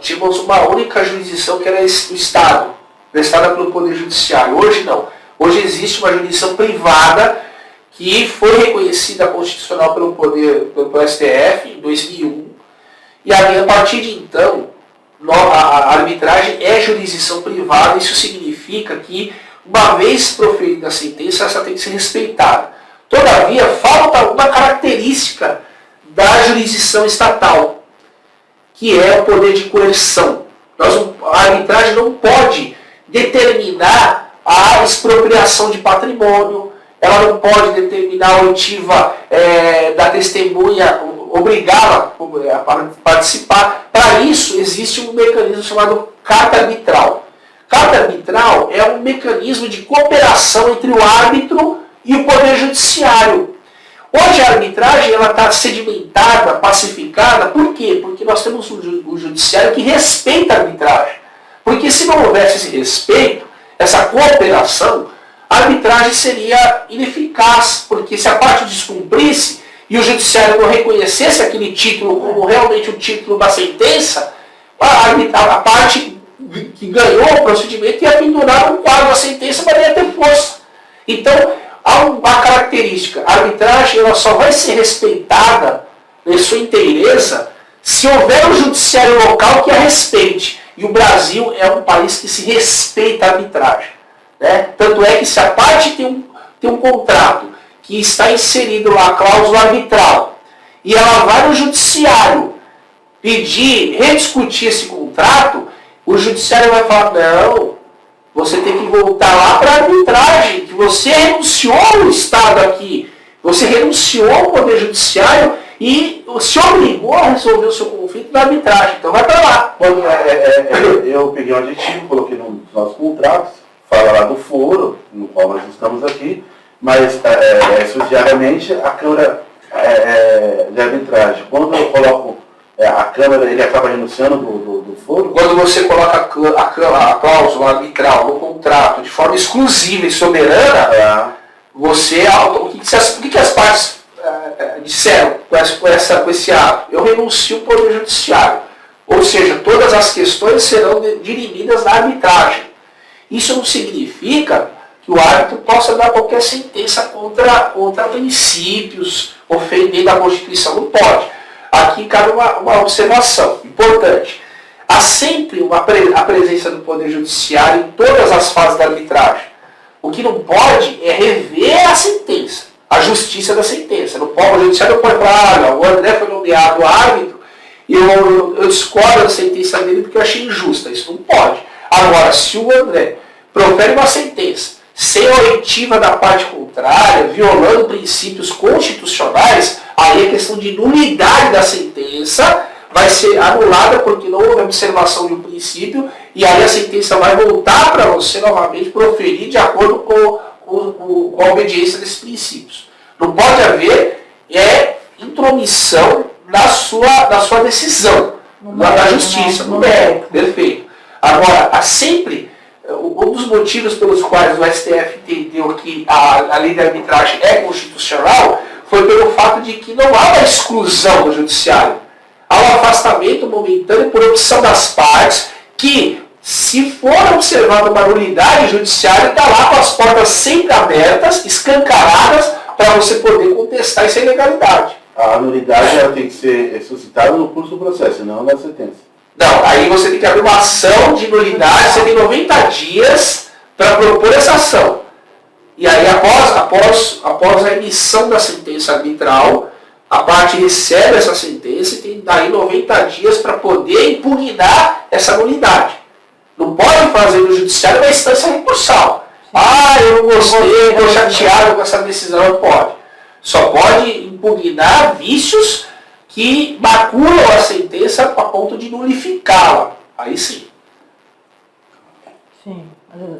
tínhamos uma única jurisdição que era o Estado, prestada pelo Poder Judiciário. Hoje não. Hoje existe uma jurisdição privada que foi reconhecida constitucional pelo STF em 2001. E a partir de então, a arbitragem é jurisdição privada. Isso significa que, uma vez proferida a sentença, essa tem que ser respeitada. Todavia, falta uma característica da jurisdição estatal, que é o poder de coerção. A arbitragem não pode determinar a expropriação de patrimônio, ela não pode determinar a oitiva da testemunha, obrigá-la a participar. Para isso, existe um mecanismo chamado carta arbitral. Carta arbitral é um mecanismo de cooperação entre o árbitro e o Poder Judiciário. Hoje a arbitragem está sedimentada, pacificada. Por quê? Porque nós temos um judiciário que respeita a arbitragem. Porque se não houvesse esse respeito, essa cooperação, a arbitragem seria ineficaz. Porque se a parte descumprisse e o judiciário não reconhecesse aquele título como realmente o título da sentença, a parte que ganhou o procedimento ia pendurar no quadro da sentença, mas não ia ter força. Então, há uma característica. A arbitragem ela só vai ser respeitada em sua inteireza se houver um judiciário local que a respeite. E o Brasil é um país que se respeita a arbitragem. Né? Tanto é que se a parte tem um contrato que está inserido lá a cláusula arbitral e ela vai no judiciário pedir, rediscutir esse contrato, o judiciário vai falar, não, você tem que voltar lá para a arbitragem, que você renunciou ao Estado aqui, você renunciou ao Poder Judiciário e se obrigou a resolver o seu conflito na arbitragem, então vai para lá. Quando, eu peguei um aditivo, coloquei nos nossos contratos, fala lá do foro, no qual nós estamos aqui, mas subsidiariamente a Câmara de Arbitragem, quando eu coloco a Câmara, ele acaba renunciando do foro? Quando você coloca a cláusula arbitral no contrato de forma exclusiva e soberana, você, o que as partes disseram com esse ato? Eu renuncio ao Poder Judiciário. Ou seja, todas as questões serão dirimidas na arbitragem. Isso não significa que o árbitro possa dar qualquer sentença contra princípios, ofendendo a Constituição. Não pode. Aqui cabe uma observação importante. Há sempre a presença do Poder Judiciário em todas as fases da arbitragem. O que não pode é rever a sentença, a justiça da sentença. O Judiciário não pode falar, o André foi nomeado árbitro e eu discordo da sentença dele porque eu achei injusta. Isso não pode. Agora, se o André profere uma sentença sem a oitiva da parte contrária, violando princípios constitucionais, aí a questão de nulidade da sentença vai ser anulada porque não houve observação de um princípio e aí a sentença vai voltar para você novamente proferir de acordo com a obediência desses princípios. Não pode haver intromissão na sua decisão, na justiça, no mérito. Perfeito. Agora, há sempre, um dos motivos pelos quais o STF entendeu que a lei de arbitragem é constitucional foi pelo fato de que não há uma exclusão do judiciário. Há um afastamento momentâneo por opção das partes que, se for observada uma nulidade judiciária, está lá com as portas sempre abertas, escancaradas, para você poder contestar essa ilegalidade. A nulidade ela tem que ser suscitada no curso do processo, não na sentença. Não, aí você tem que abrir uma ação de nulidade, você tem 90 dias para propor essa ação. E aí, após a emissão da sentença arbitral, a parte recebe essa sentença e tem daí 90 dias para poder impugnar essa nulidade. Não pode fazer no judiciário uma instância recursal. Eu não gostei, estou chateado com essa decisão, não pode. Só pode impugnar vícios que maculam a sentença a ponto de nulificá-la. Aí sim. Sim.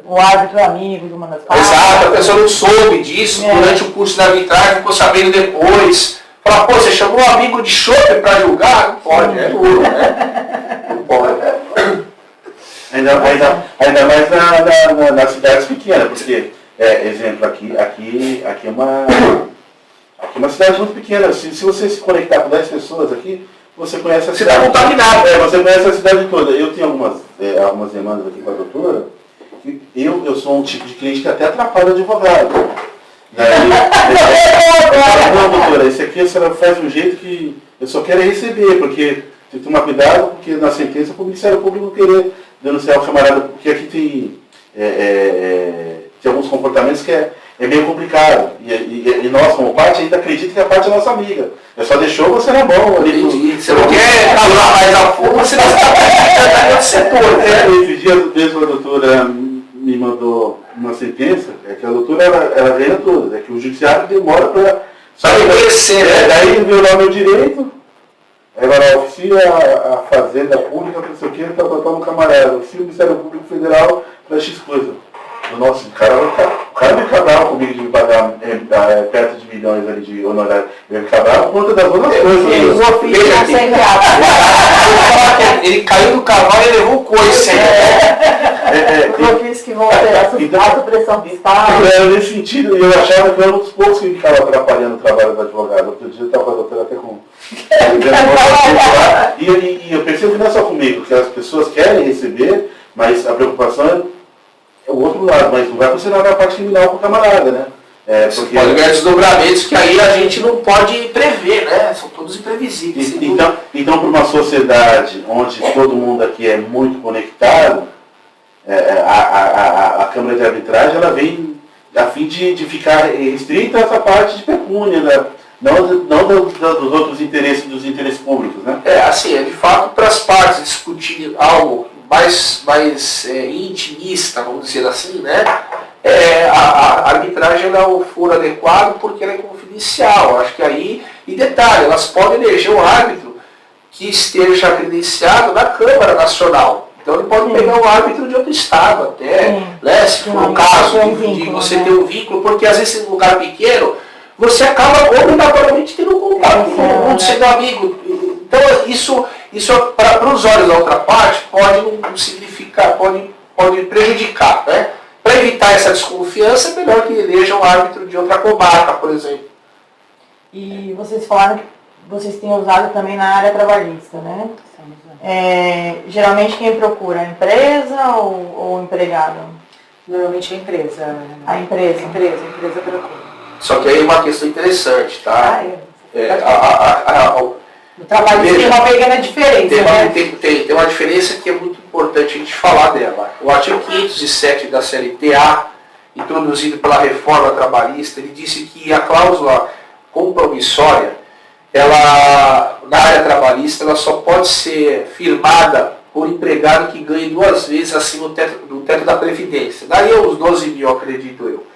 O árbitro é amigo de uma das partes. Exato, a pessoa não soube disso durante o curso da arbitragem, ficou sabendo depois. Fala, você chamou um amigo de chope para julgar? Não pode, é duro, né? Não pode. Ainda mais nas cidades pequenas, porque, exemplo, aqui é uma cidade muito pequena. Se você se conectar com 10 pessoas aqui, você conhece a cidade. Não está contaminada. Você conhece a cidade toda. Eu tenho algumas demandas aqui com a doutora. Eu sou um tipo de cliente que até atrapalha o advogado. Não, doutora, esse aqui a senhora faz de um jeito que eu só quero receber, porque tem que tomar cuidado, porque na sentença o Ministério Público querer denunciar o camarada, porque aqui tem alguns comportamentos que é meio complicado. E nós, como parte, ainda acredita que a parte é nossa amiga. Só deixou você na mão ali. Você não quer calar mais a fuga, você não está no setor. Esse dia mesmo a doutora me mandou uma sentença, que a doutora ela ganha todas, que o judiciário demora para reconhecer, né? Daí violar meu direito, agora oficia a Fazenda Pública, não sei o que, tá no camarada, oficia o Ministério Público Federal para X coisa. Nossa, o cara vai ficar bravo comigo de me pagar perto de milhões ali de honorário. Ele vai ficar bravo por conta das outras coisas. Ele caiu do cavalo e levou o coice. Ofícios que vão ter alta pressão fiscal. Nesse sentido, eu achava que eu era um dos poucos que ficava atrapalhando o trabalho do advogado. Outro dia eu estava com a doutora até com... E eu percebo que não é só comigo, que as pessoas querem receber, mas a preocupação é o outro lado, mas não vai funcionar na parte criminal com o camarada, né? Porque pode ganhar desdobramentos que aí a gente não pode prever, né? São todos imprevisíveis. Então para uma sociedade onde todo mundo aqui é muito conectado, a Câmara de Arbitragem ela vem a fim de ficar restrita a essa parte de pecúnia, dos outros interesses, dos interesses públicos, né? Assim, de fato, para as partes discutirem algo mais intimista, vamos dizer assim, né? A arbitragem ela é o foro adequado porque ela é confidencial. Acho que aí, e detalhe, elas podem eleger um árbitro que esteja credenciado na Câmara Nacional. Então ele pode pegar um árbitro de outro estado até, né? Se for o caso de você ter um vínculo, porque às vezes em um lugar pequeno, você acaba obrigatoriamente tendo contato com todo mundo, sendo amigo. Então isso para os olhos da outra parte pode não significar, pode prejudicar, né? Para evitar essa desconfiança, é melhor que eleja um árbitro de outra comarca, por exemplo. E vocês falaram que vocês têm usado também na área trabalhista, né? Geralmente quem procura, a empresa ou o empregado? Normalmente a empresa. A empresa? A empresa procura. Só que aí é uma questão interessante, tá? O trabalho tem uma pequena diferença, tem uma diferença que é muito importante a gente falar dela. O artigo 507 da CLT-A, introduzido pela reforma trabalhista, ele disse que a cláusula compromissória, ela, na área trabalhista, ela só pode ser firmada por empregado que ganhe 2 vezes acima do teto da Previdência. Daria uns 12 mil, acredito eu.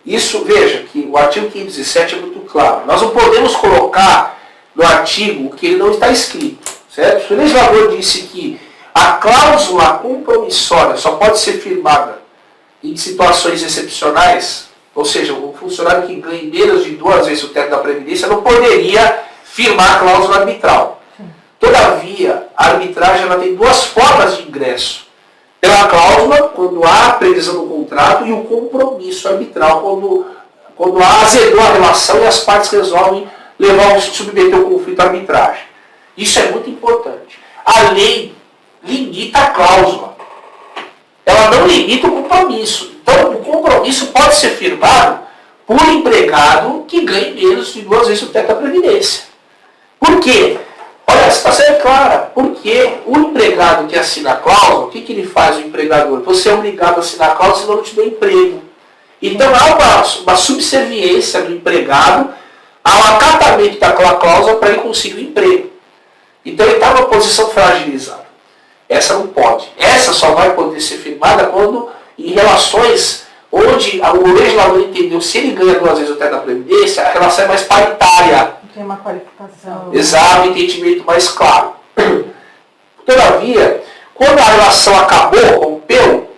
Isso, veja, que o artigo 517 é muito claro. Nós não podemos colocar no artigo o que ele não está escrito, certo? Se o legislador disse que a cláusula compromissória só pode ser firmada em situações excepcionais, ou seja, um funcionário que ganhe menos de 2 vezes o teto da Previdência não poderia firmar a cláusula arbitral. Todavia, a arbitragem ela tem 2 formas de ingresso. Pela cláusula, quando há previsão no contrato, e o compromisso arbitral, quando azedou a relação e as partes resolvem submeter o conflito à arbitragem. Isso é muito importante. A lei limita a cláusula. Ela não limita o compromisso. Então, o compromisso pode ser firmado por empregado que ganhe menos de 2 vezes o teto da Previdência. Por quê? Olha, a situação é clara. Porque o empregado que assina a cláusula, o que ele faz, o empregador? Você é obrigado a assinar a cláusula, senão não te dá emprego. Então, há uma subserviência do empregado ao acatamento daquela cláusula para ele conseguir um emprego. Então, ele está numa posição fragilizada. Essa não pode. Essa só vai poder ser firmada quando, em relações onde o legislador entendeu se ele ganha 2 vezes o teto da Previdência, a relação é mais paritária. Tem uma qualificação. Exato, entendimento mais claro. Todavia, quando a relação acabou, rompeu,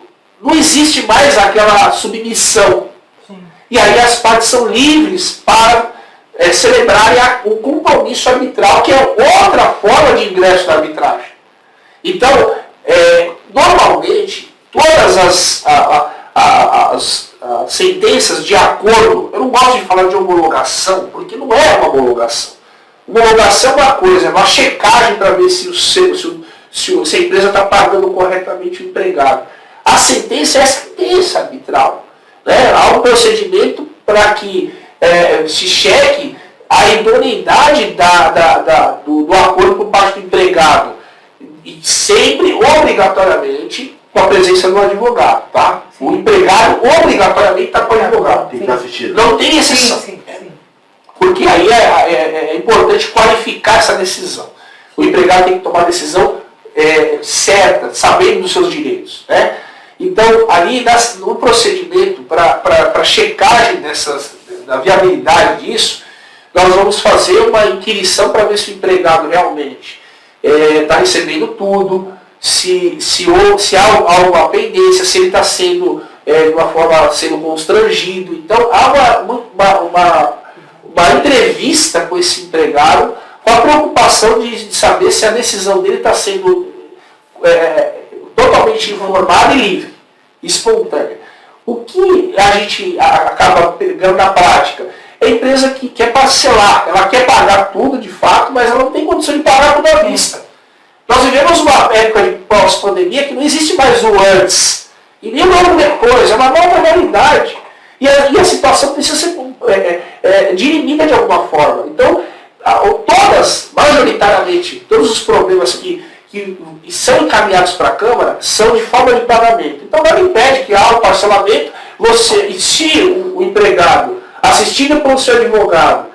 não existe mais aquela submissão. Sim. E aí as partes são livres para celebrarem um compromisso arbitral, que é outra forma de ingresso na arbitragem. Então, normalmente, todas as sentenças de acordo, eu não gosto de falar de homologação, porque não é uma homologação. Homologação é uma coisa, é uma checagem para ver se a empresa está pagando corretamente o empregado. A sentença é a sentença arbitral. Né? Há um procedimento para que se cheque a idoneidade do acordo por parte do empregado. E sempre, obrigatoriamente, com a presença do advogado. Tá? O empregado, obrigatoriamente, está com o advogado. Tem que estar assistido. Não tem exceção. Sim. Porque aí é importante qualificar essa decisão. O empregado tem que tomar a decisão certa, sabendo dos seus direitos. Né? Então, ali no procedimento, para checagem da viabilidade disso, nós vamos fazer uma inquirição para ver se o empregado realmente está recebendo tudo, se há alguma pendência, se ele está sendo, de uma forma, sendo constrangido. Então, há uma entrevista com esse empregado com a preocupação de saber se a decisão dele está sendo totalmente informada e livre, espontânea. O que a gente acaba pegando na prática é a empresa que quer parcelar, ela quer pagar tudo de fato, mas ela não tem condição de pagar tudo à vista. Nós vivemos uma época de pós-pandemia que não existe mais o antes e nem o novo depois, é uma nova realidade. E a situação precisa ser dirimida de alguma forma. Então, majoritariamente, todos os problemas que são encaminhados para a Câmara são de forma de pagamento. Então, nada impede que há um parcelamento, e se o empregado, assistido pelo seu advogado,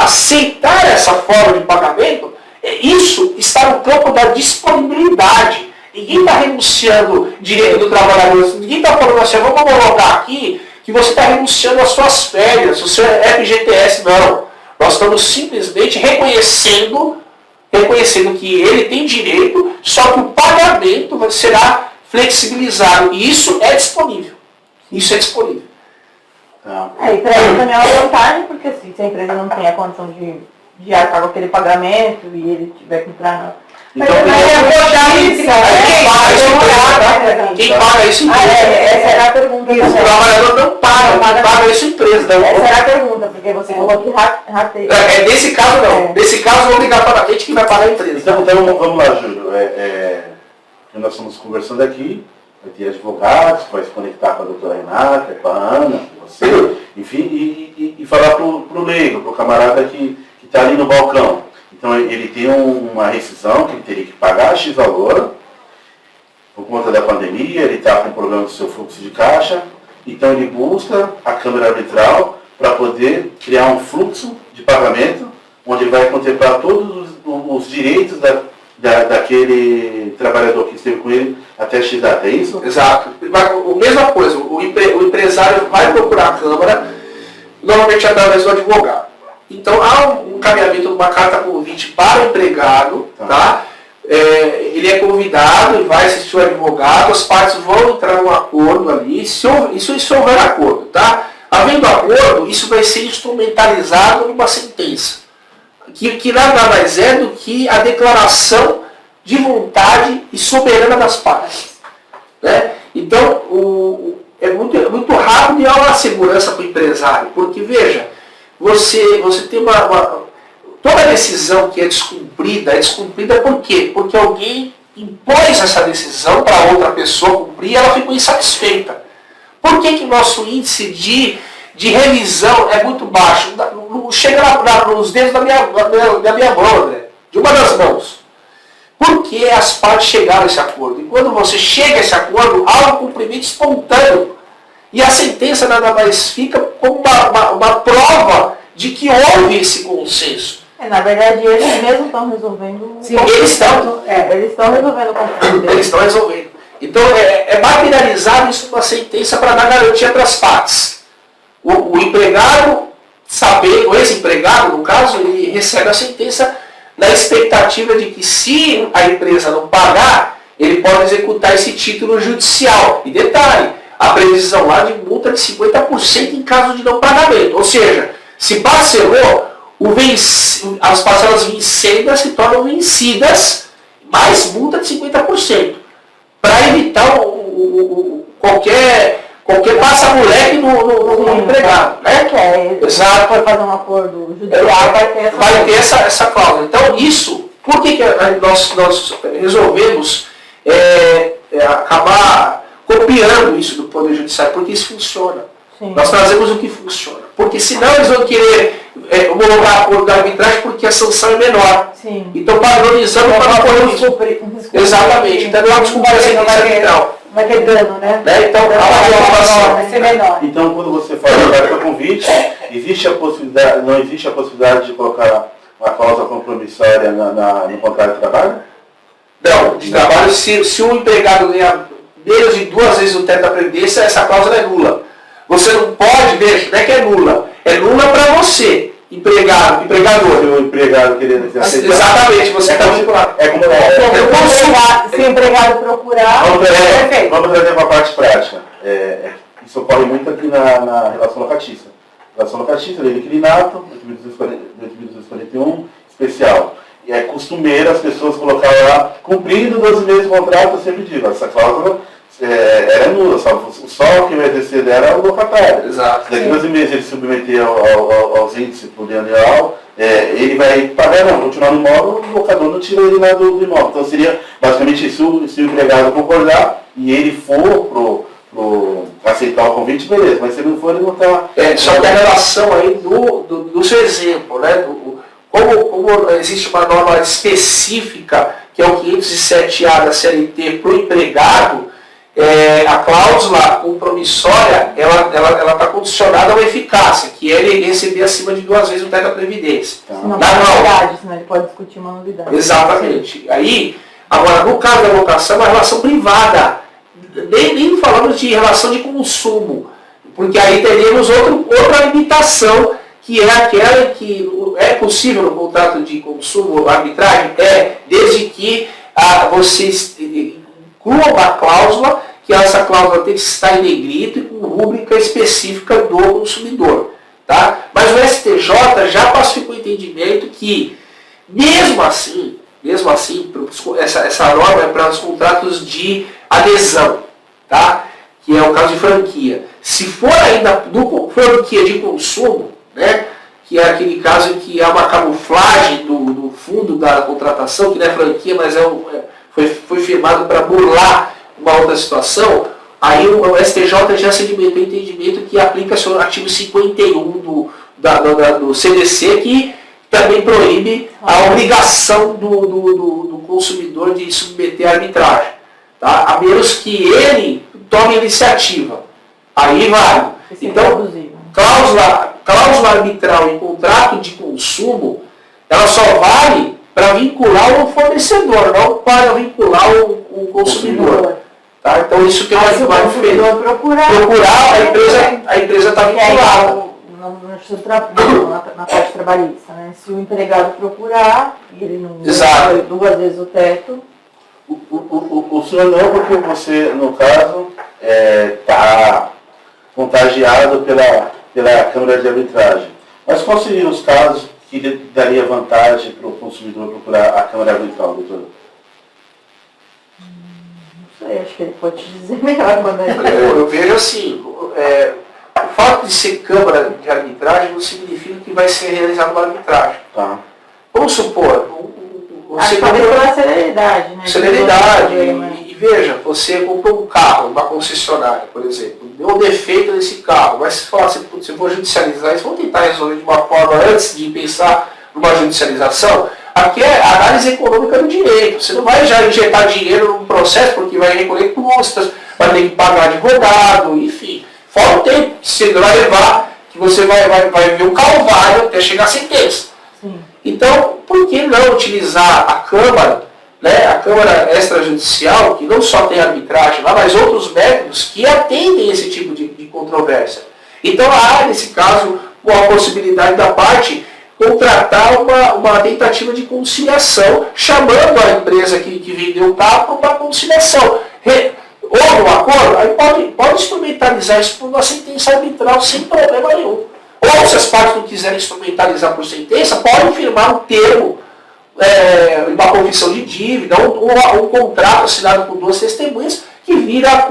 aceitar essa forma de pagamento, isso está no campo da disponibilidade. Ninguém está renunciando direito do trabalhador, ninguém está falando assim, vamos homologar aqui que você está renunciando às suas férias, o seu FGTS, não. Nós estamos simplesmente reconhecendo que ele tem direito, só que o pagamento será flexibilizado. E isso é disponível. Isso é disponível. E para ele também é uma vantagem, porque assim, se a empresa não tem a condição de arcar com aquele pagamento e ele tiver que entrar... Então, quem paga isso essa era a pergunta. O trabalhador não paga isso empresa. Essa era a pergunta, porque você falou que rateia. Nesse caso não. Nesse caso, obrigatoriamente, quem vai pagar a empresa. Então vamos lá, Júlio. Nós estamos conversando aqui, vai ter advogados, vai se conectar com a doutora Renata, com a Ana, com você, enfim, e falar para o leigo, para o camarada que está ali no balcão. Então ele tem uma rescisão que ele teria que pagar X valor, por conta da pandemia, ele está com problema do seu fluxo de caixa, então ele busca a Câmara Arbitral para poder criar um fluxo de pagamento, onde ele vai contemplar todos os direitos daquele trabalhador que esteve com ele até X data, é isso? Exato. A mesma coisa, o empresário vai procurar a Câmara, normalmente através do advogado. Então há um encaminhamento de uma carta convite para o empregado, tá? Ele é convidado e vai assistir o advogado, as partes vão entrar num acordo ali, se houver acordo, tá? Havendo acordo, isso vai ser instrumentalizado numa sentença, que nada mais é do que a declaração de vontade e soberana das partes, né? Então é muito rápido e há uma segurança para o empresário, porque veja, você tem toda decisão que é descumprida por quê? Porque alguém impôs essa decisão para outra pessoa cumprir e ela ficou insatisfeita. Por que o nosso índice de revisão é muito baixo? Chega nos dedos da minha mão, André, de uma das mãos. Porque as partes chegaram a esse acordo. E quando você chega a esse acordo, há um cumprimento espontâneo. E a sentença nada mais fica como uma prova de que houve esse consenso. Na verdade, eles mesmos estão resolvendo. Sim, eles estão resolvendo o conflito. Eles estão resolvendo. Então, é materializado isso numa sentença para dar garantia para as partes. O empregado, o ex-empregado, no caso, ele recebe a sentença na expectativa de que, se a empresa não pagar, ele pode executar esse título judicial. E detalhe, a previsão lá de multa de 50% em caso de não pagamento. Ou seja, se parcelou, as parcelas vencidas se tornam vencidas, mais multa de 50%. Para evitar qualquer passa-moleque no empregado. Né? Exato. Para fazer um acordo judicial, vai ter essa cláusula. Então, isso, por que nós resolvemos acabar copiando isso do Poder Judiciário? Porque isso funciona. Sim. Nós trazemos o que funciona. Porque senão eles vão querer homologar acordo da arbitragem porque a sanção é menor. Sim. Então, padronizando para não correr isso. Exatamente. Então, não descobrir a sentença arbitral. Vai ter dano, né? Então, vai ser menor. Então, quando você fala da carta convite, não existe a possibilidade de colocar uma cláusula compromissória no contrato de trabalho? Não, de trabalho, se o empregado ganhar menos de 2 vezes o teto da previdência, essa cláusula é nula. Você não pode ver, não é que é nula. É nula para você, empregador. O empregado querendo aceitar. Exatamente, você está vinculado. Se o empregado procurar, vamos trazer para a parte prática. Isso ocorre muito aqui na relação locatícia. Relação locatícia, lei de inquilinato, 8.241, especial. E é costumeiro as pessoas colocar lá, cumprindo 12 meses de contrato, eu sempre digo, essa cláusula era nula, só quem vai exercer dela é o locatário. Exato. Daqui a 12 meses ele se submeter aos índices plurianual, ele vai pagar, não, continuar no imóvel, o locador não tira ele lá do imóvel. Então seria basicamente isso, se o empregado concordar e ele for aceitar o convite, beleza, mas se ele não for, ele não está... Só que a relação aí do seu exemplo, né? Como existe uma norma específica, que é o 507A da CLT para o empregado, a cláusula compromissória, ela está condicionada a uma eficácia, que é ele receber acima de 2 vezes o teto da Previdência. Senão, senão ele pode discutir uma novidade. Exatamente. Aí, agora, no caso da locação, é uma relação privada. Nem falamos de relação de consumo, porque aí teríamos outra limitação, que é aquela que é possível no contrato de consumo arbitragem, desde que vocês incluam uma cláusula, que essa cláusula tem que estar em negrito e com rúbrica específica do consumidor. Tá? Mas o STJ já pacificou o entendimento que, mesmo assim, essa norma é para os contratos de adesão, tá? Que é o caso de franquia. Se for ainda franquia de consumo, né, que é aquele caso em que há uma camuflagem do fundo da contratação, que não é franquia, mas foi firmado para burlar uma outra situação, aí o STJ já sedimentou o entendimento que aplica o artigo 51 do CDC, que também proíbe a obrigação do consumidor de submeter a arbitragem, tá? A menos que ele tome iniciativa. Aí vale. Então, cláusula arbitral em contrato de consumo, ela só vale para vincular o fornecedor, não para vincular o consumidor. Tá? Então isso tem uma diferença. Procurar, a empresa está vinculada. Na parte trabalhista, né? Se o empregado procurar e ele não Exato. 2 vezes o teto. O senhor não, porque você, no caso, está contagiado pela Câmara de Arbitragem. Mas quais seriam os casos que daria vantagem para o consumidor procurar a Câmara Arbitral, doutor? Não sei, acho que ele pode te dizer melhor quando Eu vejo assim, o fato de ser Câmara de Arbitragem não significa que vai ser realizada uma arbitragem. Tá. Vamos supor, acho que talvez pela celeridade, né? Celeridade. E veja, você comprou um carro, uma concessionária, por exemplo, deu um defeito nesse carro, mas se falar assim, se eu vou judicializar isso, vamos tentar resolver de uma forma antes de pensar numa judicialização. Aqui é a análise econômica do direito. Você não vai já injetar dinheiro num processo porque vai recolher custas, vai ter que pagar advogado, enfim. Fora o tempo que você vai levar, que você vai ver o calvário até chegar à sentença. Sim. Então, por que não utilizar a Câmara, né, a Câmara Extrajudicial, que não só tem arbitragem lá, mas outros métodos que atendem esse tipo de controvérsia? Então, há, nesse caso, a possibilidade da parte contratar uma tentativa de conciliação, chamando a empresa que vendeu o carro para uma conciliação. Houve um acordo, aí pode instrumentalizar isso por uma sentença arbitral sem problema nenhum. Ou, se as partes não quiserem instrumentalizar por sentença, podem firmar um termo, uma confissão de dívida, um contrato assinado por 2 testemunhas, que vira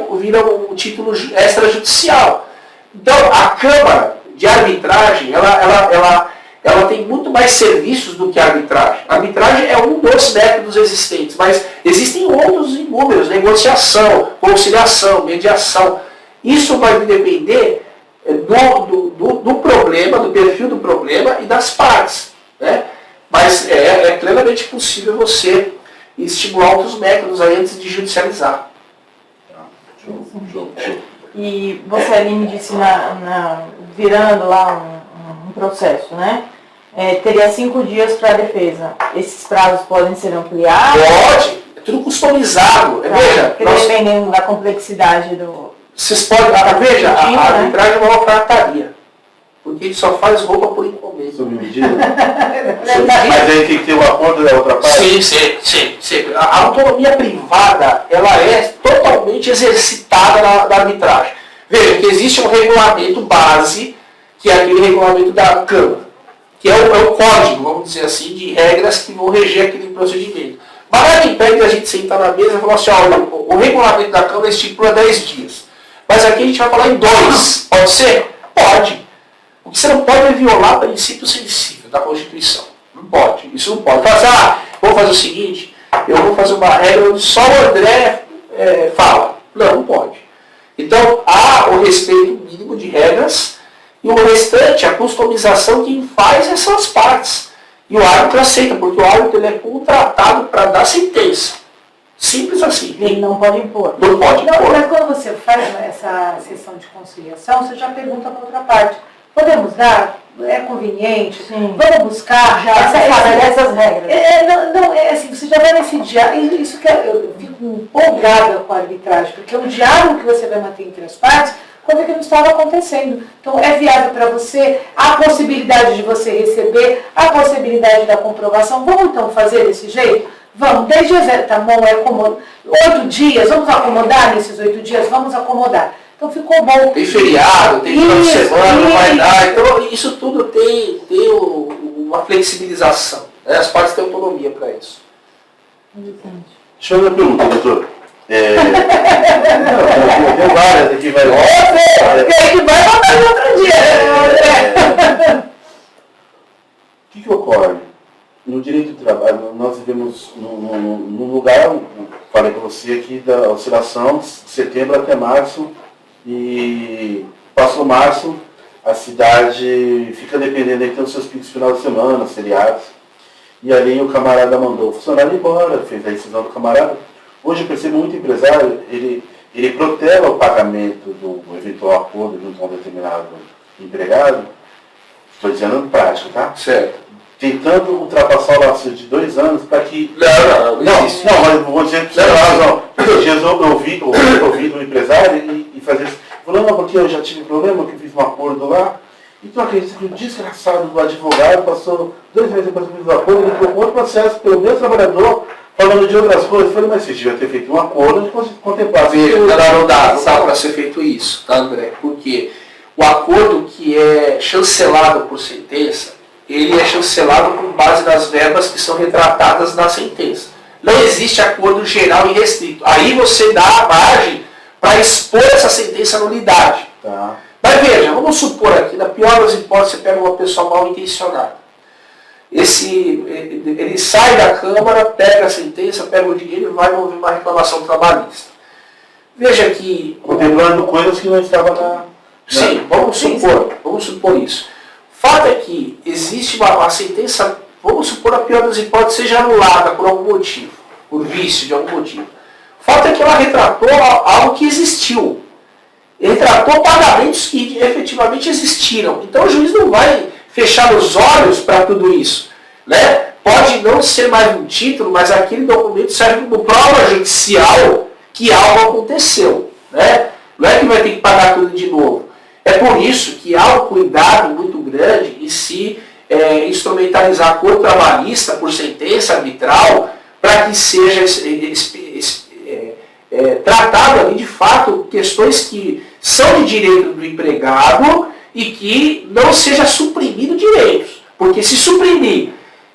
um título extrajudicial. Então, a Câmara de Arbitragem, ela tem muito mais serviços do que a arbitragem. A arbitragem é um dos métodos existentes, mas existem outros inúmeros: negociação, conciliação, mediação. Isso vai depender do problema, do perfil do problema e das partes, né? Mas é plenamente possível você estimular outros métodos aí antes de judicializar. E você ali me disse, virando lá um processo, né? Teria 5 dias para a defesa. Esses prazos podem ser ampliados? Pode, é tudo customizado. Veja, dependendo da complexidade do... Vocês podem, veja, a arbitragem é uma alfaiataria, porque a gente só faz roupa por encomenda. Sob medida? Mas aí tem que ter um acordo da outra parte? Sim. A autonomia privada, ela é totalmente exercitada na arbitragem. Veja que existe um regulamento base, que é aquele regulamento da Câmara, que é o código, vamos dizer assim, de regras que vão reger aquele procedimento. Mas nada impede a gente sentar na mesa e falar assim, olha, o regulamento da Câmara estipula 10 dias. Mas aqui a gente vai falar em 2. Pode ser? Pode. O que você não pode é violar o princípio sensível da Constituição. Não pode. Isso não pode. Fala assim, vamos fazer o seguinte, eu vou fazer uma regra onde só o André fala. Não pode. Então, há o respeito mínimo de regras e o restante, a customização, quem faz são as partes. E o árbitro aceita, porque o árbitro ele é contratado para dar sentença. Simples assim. Ele não pode impor. Não pode Não, impor. mas quando você faz essa sessão de conciliação, você já pergunta para outra parte. Podemos dar? É conveniente? Sim. Vamos buscar? Já se sabe essas regras. É assim, você já vai nesse diálogo, isso que eu fico empolgada com a arbitragem, porque é um diálogo que você vai manter entre as partes, coisa que não estava acontecendo. Então é viável para você, a possibilidade de você receber, a possibilidade da comprovação. Vamos então fazer desse jeito? Vamos, 10 dias tá bom, 8 dias, vamos acomodar nesses 8 dias? Vamos acomodar. Então ficou bom. Tem feriado, tem final de semana, não vai dar. Então isso tudo tem uma flexibilização. Né? As partes têm autonomia para isso. Deixa eu fazer uma pergunta, doutor. Não, tem várias aqui, vai. Que vai voltar no outro dia. O que ocorre? No direito do trabalho, nós vivemos num lugar, falei para você aqui, da oscilação de setembro até março, e passou março, a cidade fica dependendo aí, tem os seus picos final de semana, feriados, e ali o camarada mandou o funcionário embora, fez a rescisão do camarada. Hoje eu percebo muito empresário, ele protela o pagamento do eventual acordo junto a um determinado empregado, estou dizendo prático, tá? Certo. Tentando ultrapassar o laço de 2 anos para que... Não existe. Não, mas vou dizer que você tem razão. Muitos dias eu ouvi do empresário e fazer isso. Falou, não, porque eu já tive problema, que eu fiz um acordo lá. Então acredito que o desgraçado do advogado passou 2 meses depois que eu fiz o acordo, ele colocou outro processo pelo meu trabalhador, falando de outras coisas. Eu falei, mas você devia ter feito um acordo de contemplar. Não dá para ser feito isso, tá, André? Porque o acordo que é chancelado por sentença, ele é chancelado com base nas verbas que são retratadas na sentença. Não existe acordo geral e restrito. Aí você dá a margem para expor essa sentença à nulidade. Tá. Mas veja, vamos supor aqui, na pior das hipóteses, você pega uma pessoa mal intencionada. Ele sai da Câmara, pega a sentença, pega o dinheiro e vai mover uma reclamação trabalhista. Veja que... Contemplando coisas que não estavam na... Sim, vamos supor isso. Fato é que existe uma sentença, vamos supor a pior das hipóteses, seja anulada por algum motivo, por vício de algum motivo. Fato é que ela retratou algo que existiu. Retratou pagamentos que efetivamente existiram. Então o juiz não vai fechar os olhos para tudo isso. Né? Pode não ser mais um título, mas aquele documento serve como prova judicial que algo aconteceu. Né? Não é que vai ter que pagar tudo de novo. É por isso que há um cuidado muito grande em se instrumentalizar a acordo trabalhista por sentença arbitral para que seja tratado ali de fato questões que são de direito do empregado e que não seja suprimido direitos. Porque se suprimir,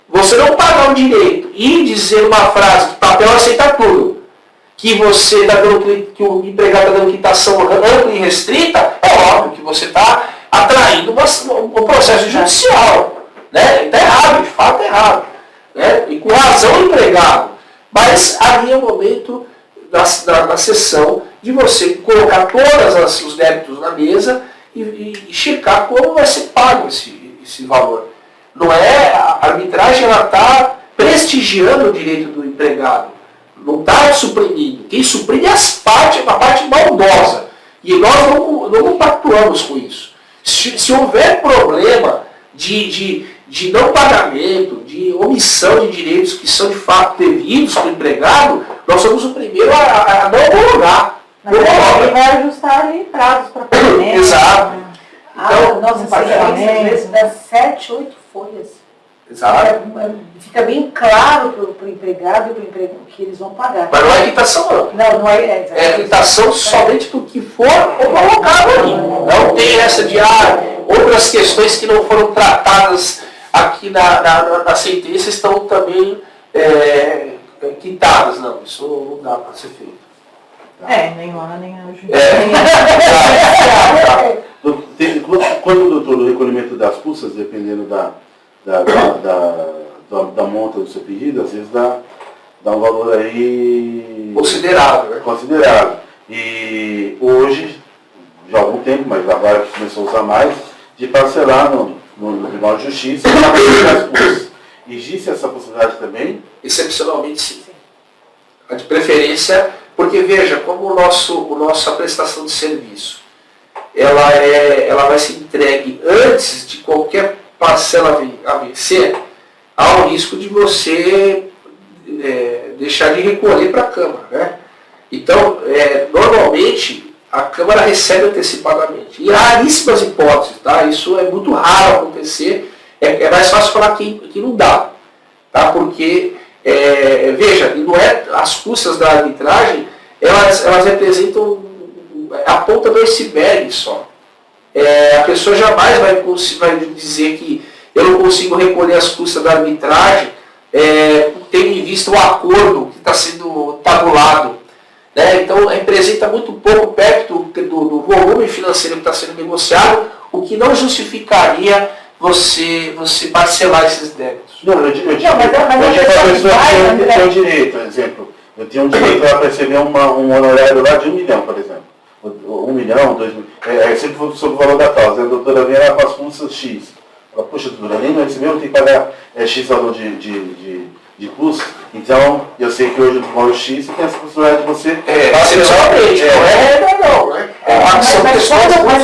você não pagar um direito e dizer uma frase que papel aceita tudo, que você está dando, que o empregado está dando quitação ampla e restrita, é óbvio que você está atraindo um processo judicial. Né? Está errado, de fato é errado. Né? E com razão o empregado. Mas ali é o momento da sessão de você colocar todos os débitos na mesa e checar como vai ser pago esse valor. Não é, a arbitragem está prestigiando o direito do empregado. Não está suprimindo. Quem suprime é a parte maldosa. E nós não pactuamos com isso. Se houver problema de não pagamento, de omissão de direitos que são de fato devidos para o empregado, nós somos o primeiro a não homologar. Ele vai ajustar ali prazos para pagamento. Exato. Então, nossa sentença às vezes dá 7, 8 folhas. Exato. Fica bem claro para o empregado e para o empregado que eles vão pagar. Mas não é quitação, não. Não é. É quitação somente do que for colocado ali. Não tem essa de outras questões que não foram tratadas aqui na sentença estão também quitadas. Não, isso não dá para ser feito. Nem hora, nem anjo. Quando, doutor, o recolhimento das custas, dependendo da monta do seu pedido, às vezes dá um valor aí considerável. Né? Considerável. E hoje, já há algum tempo, mas agora que começou a usar mais, de parcelar no Tribunal de Justiça as custas. Existe essa possibilidade também? Excepcionalmente sim. A de preferência, porque veja, como nossa prestação de serviço, ela vai ser entregue antes de qualquer parcela a vencer, há um risco de você deixar de recolher para a Câmara, né? Então, normalmente, a Câmara recebe antecipadamente. E há raríssimas hipóteses, tá? Isso é muito raro acontecer. É mais fácil falar que não dá, tá? Porque, veja, não é, as custas da arbitragem, elas representam a ponta do iceberg só. A pessoa jamais vai dizer que eu não consigo recolher as custas da arbitragem, tendo em vista o acordo que está sendo tabulado. Né? Então, representa muito pouco perto do volume financeiro que está sendo negociado, o que não justificaria você parcelar esses débitos. Não, eu digo que a pessoa tem um direito, por exemplo. Eu tenho um direito a receber um honorário lá de 1 milhão, por exemplo. 1 milhão, 2 milhões. Sempre sobre o valor da causa. A doutora vem lá com as custas X. Fala, puxa, doutora, nem não recebeu, eu tenho que pagar X valor de custo. Então, eu sei que hoje no valor X você tem essa possibilidade de você... Sexualmente, não, né? Mas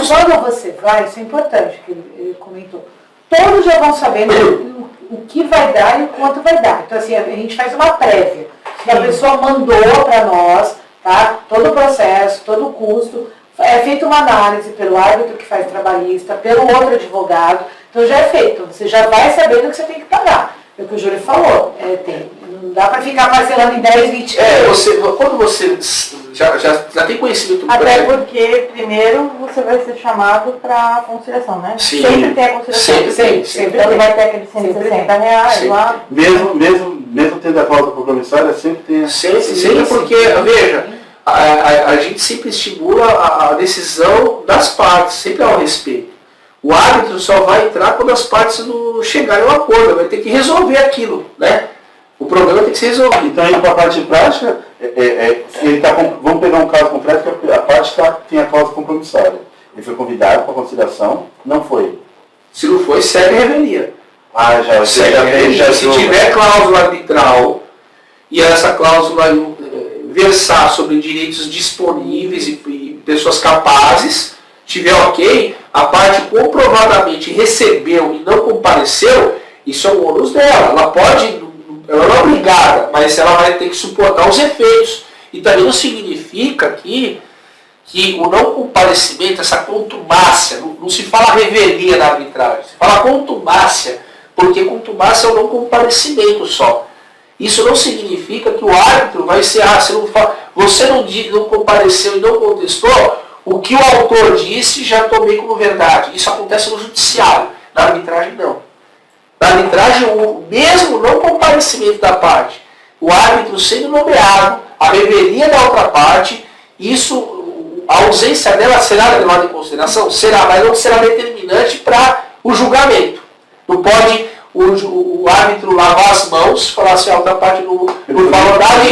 quando você vai, isso é importante, que ele comentou, todos já vão sabendo o que vai dar e o quanto vai dar. Então, assim, a gente faz uma prévia. E a pessoa mandou para nós, tá? Todo o processo, todo o custo, é feita uma análise pelo árbitro que faz trabalhista, pelo outro advogado, então já é feito. Você já vai sabendo o que você tem que pagar. É o que o Júlio falou. Não dá para ficar parcelando em 10, 20 anos. Quando você já tem conhecimento até porque primeiro você vai ser chamado para conciliação, né? Sim. Sempre tem a conciliação. Sempre Então vai ter aqueles R$160 lá. Mesmo tendo a cláusula compromissória, sempre tem... Sempre porque, veja, a gente sempre estimula a decisão das partes, sempre ao respeito. O árbitro só vai entrar quando as partes não chegarem ao acordo, vai ter que resolver aquilo, né? O problema tem que ser resolvido. Então, indo para a parte prática, vamos pegar um caso concreto que a parte tem a cláusula compromissória. Ele foi convidado para a conciliação, não foi. Se não foi, segue a revelia. Segue a revelia. Se tiver cláusula arbitral e essa cláusula versar sobre direitos disponíveis e pessoas capazes, tiver ok, a parte comprovadamente recebeu e não compareceu, isso é um ônus dela. Ela não é obrigada, mas ela vai ter que suportar os efeitos. E também não significa que o não comparecimento, essa contumácia, não se fala revelia na arbitragem, se fala contumácia, porque contumácia é o não comparecimento só. Isso não significa que o árbitro vai ser, você não compareceu e não contestou, o que o autor disse já tomei como verdade. Isso acontece no judiciário, na arbitragem não. Na arbitragem, o mesmo não comparecimento da parte, o árbitro sendo nomeado, a revelia da outra parte, a ausência dela será levada em consideração? Será, mas não será determinante para o julgamento. Não pode o árbitro lavar as mãos e falar assim, a outra parte não falou nada.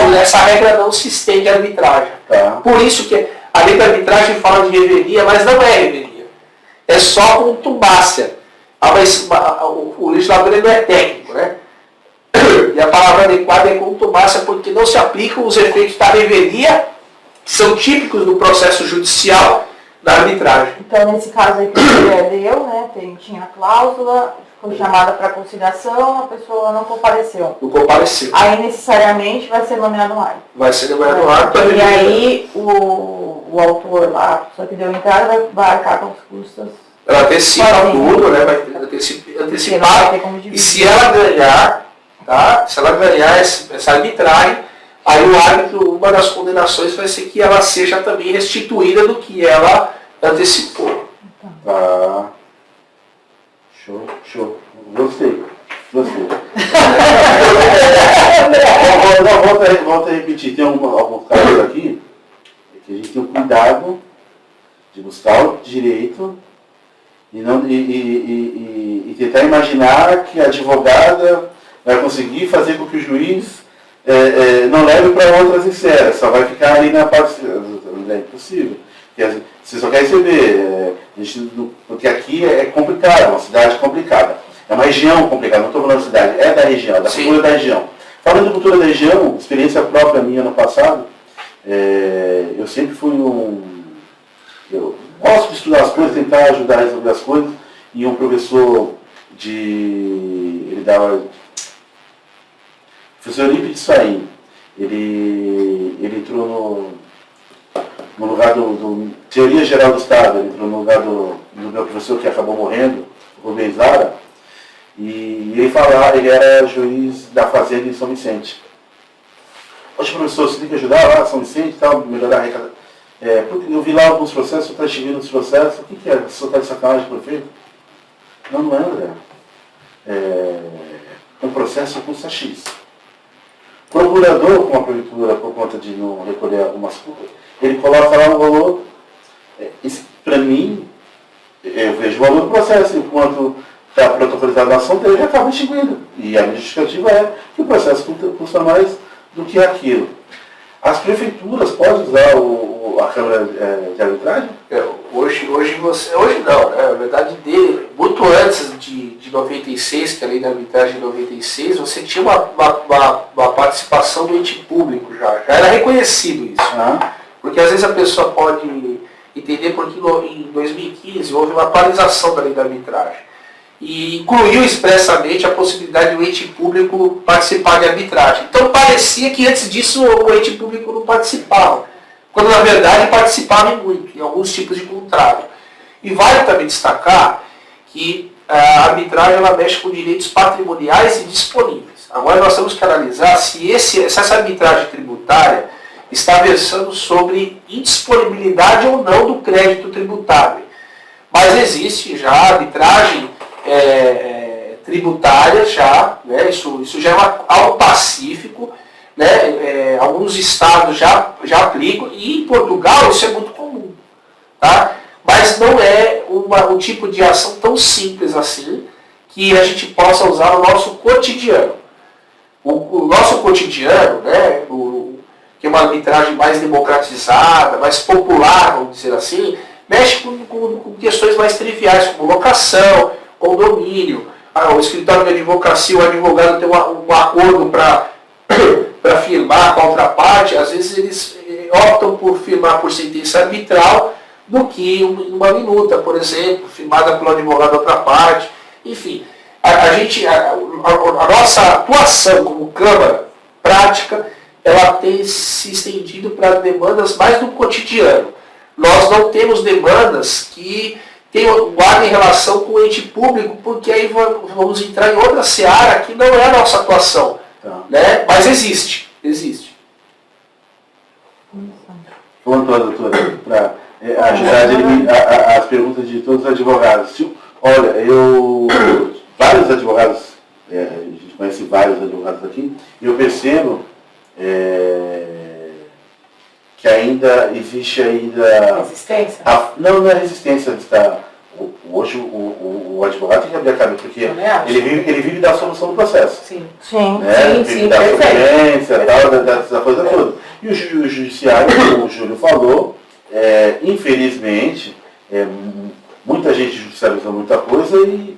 Não, essa regra não se estende à arbitragem. Tá. Por isso que a lei da arbitragem fala de revelia, mas não é revelia. É só contumácia. Mas o legislador não é técnico, né? E a palavra adequada é contumácia porque não se aplicam os efeitos da revelia, que são típicos do processo judicial da arbitragem. Então, nesse caso aí que a mulher deu, né, tinha a cláusula, foi chamada para conciliação, a pessoa não compareceu. Não compareceu. Aí, necessariamente, vai ser nomeado um árbitro. Vai ser nomeado um árbitro. E aí, o autor lá, a pessoa que deu entrada, vai arcar com os custos. Ela antecipa tudo, né? Vai antecipar. E se ela ganhar, tá? Se ela ganhar essa arbitragem, aí o árbitro, uma das condenações vai ser que ela seja também restituída do que ela antecipou. Tá. Show. Gostei. Volta a repetir. Tem alguns casos aqui que a gente tem o cuidado de buscar o direito e tentar imaginar que a advogada vai conseguir fazer com que o juiz não leve para outras esferas, só vai ficar ali na parte... É impossível. Você só quer receber, porque aqui é complicado, é uma cidade complicada. É uma região complicada, não estou falando da cidade, é da região, da cultura da região. Falando de cultura da região, experiência própria minha no passado, eu sempre fui eu gosto de estudar as coisas, tentar ajudar a resolver as coisas, e um professor ele dava... Professor Eurípides Saim, ele entrou no lugar do Teoria Geral do Estado, ele entrou no lugar do meu professor que acabou morrendo, o Rubens Lara, e ele era juiz da Fazenda em São Vicente. Hoje, professor, você tem que ajudar lá, São Vicente e tal, melhorar a arrecadação. Eu vi lá alguns processos, você está seguindo os processos, o que é? Você está de sacanagem, prefeito? Não, não é, André. Um processo custa X. Procurador com a prefeitura, por conta de não recolher algumas coisas, ele coloca lá um valor. Para mim, eu vejo o valor do processo, enquanto está protocolizado a ação dele, já acaba extinguindo. E a minha justificativa é que o processo custa mais do que aquilo. As prefeituras podem usar a Câmara de Arbitragem? Hoje não, né? Na verdade, muito antes de 96, que é a lei da arbitragem de 96, você tinha uma participação do ente público já era reconhecido isso. Porque às vezes a pessoa pode entender porque em 2015 houve uma atualização da lei da arbitragem e incluiu expressamente a possibilidade do ente público participar de arbitragem. Então parecia que antes disso o ente público não participava, quando na verdade participava muito, em alguns tipos de contrato. E vale também destacar que a arbitragem ela mexe com direitos patrimoniais e disponíveis. Agora nós temos que analisar se essa arbitragem tributária está versando sobre indisponibilidade ou não do crédito tributável. Mas existe já arbitragem tributária, né? Isso já é algo pacífico, né? Alguns estados já aplicam, e em Portugal isso é muito comum. Tá? Mas não é um tipo de ação tão simples assim que a gente possa usar no nosso cotidiano. O nosso cotidiano, né? Que é uma arbitragem mais democratizada, mais popular, vamos dizer assim, mexe com questões mais triviais, como locação, condomínio, o escritório de advocacia, o advogado tem um acordo para firmar com a outra parte, às vezes eles optam por firmar por sentença arbitral do que uma minuta, por exemplo, firmada pelo advogado da outra parte. Enfim, a nossa atuação como Câmara prática, ela tem se estendido para demandas mais do cotidiano. Nós não temos demandas que guardem relação com o ente público, porque aí vamos entrar em outra seara que não é a nossa atuação. Né? Mas existe. Vamos lá, doutora, para ajudar as perguntas de todos os advogados. Olha, vários advogados, a gente conhece vários advogados aqui, e eu percebo que ainda existe Resistência? Não é resistência. Hoje o advogado tem que abrir a cabeça, porque ele vive da solução do processo. Sim. Né? Ele vive da sobrevivência, da coisa toda. E o judiciário, como o Júlio falou, infelizmente, muita gente judicializa muita coisa e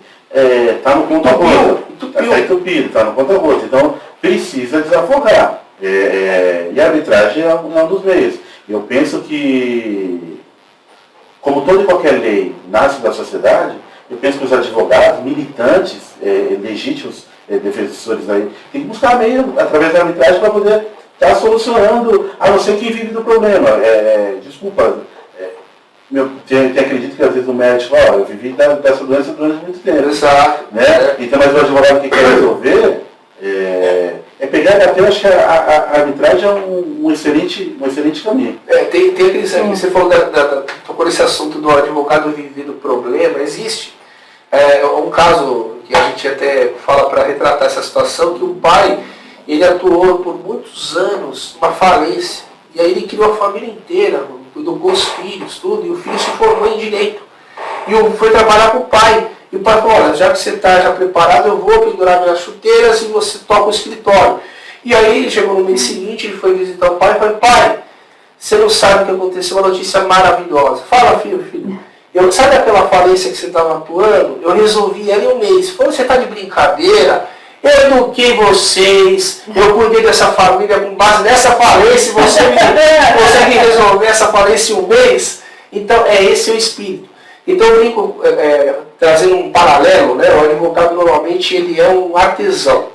está no conta-gota. Está entupido, está no conta-gota. Então precisa desafogar. E a arbitragem é um dos meios. Eu penso que, como toda e qualquer lei nasce da sociedade, eu penso que os advogados, militantes, legítimos defensores aí, tem que buscar meio, através da arbitragem, para poder estar solucionando, a não ser quem vive do problema. Desculpa, acredito que às vezes o médico fala, eu vivi dessa doença durante muito tempo. Exato. Né? Então, mas o advogado que quer resolver pegar até, eu acho que a arbitragem é um excelente caminho. Tem aquele, você falou tocou nesse assunto do advogado viver do problema, existe. Um caso que a gente até fala para retratar essa situação, que o pai, ele atuou por muitos anos numa falência, e aí ele criou a família inteira, cuidou com os filhos, tudo, e o filho se formou em direito. E foi trabalhar com o pai. E o pai falou, olha, já que você está já preparado, eu vou pendurar minhas chuteiras e você toca o escritório. E aí ele chegou no mês seguinte, ele foi visitar o pai e falou, pai, você não sabe o que aconteceu, uma notícia maravilhosa. Fala, filho. Sabe aquela falência que você estava atuando? Eu resolvi ela em um mês. Falou, você está de brincadeira? eu eduquei vocês, eu cuidei dessa família com base nessa falência, você me consegue resolver essa falência em um mês? Então, esse o espírito. Então, eu brinco, trazendo um paralelo, né? O advogado normalmente ele é um artesão.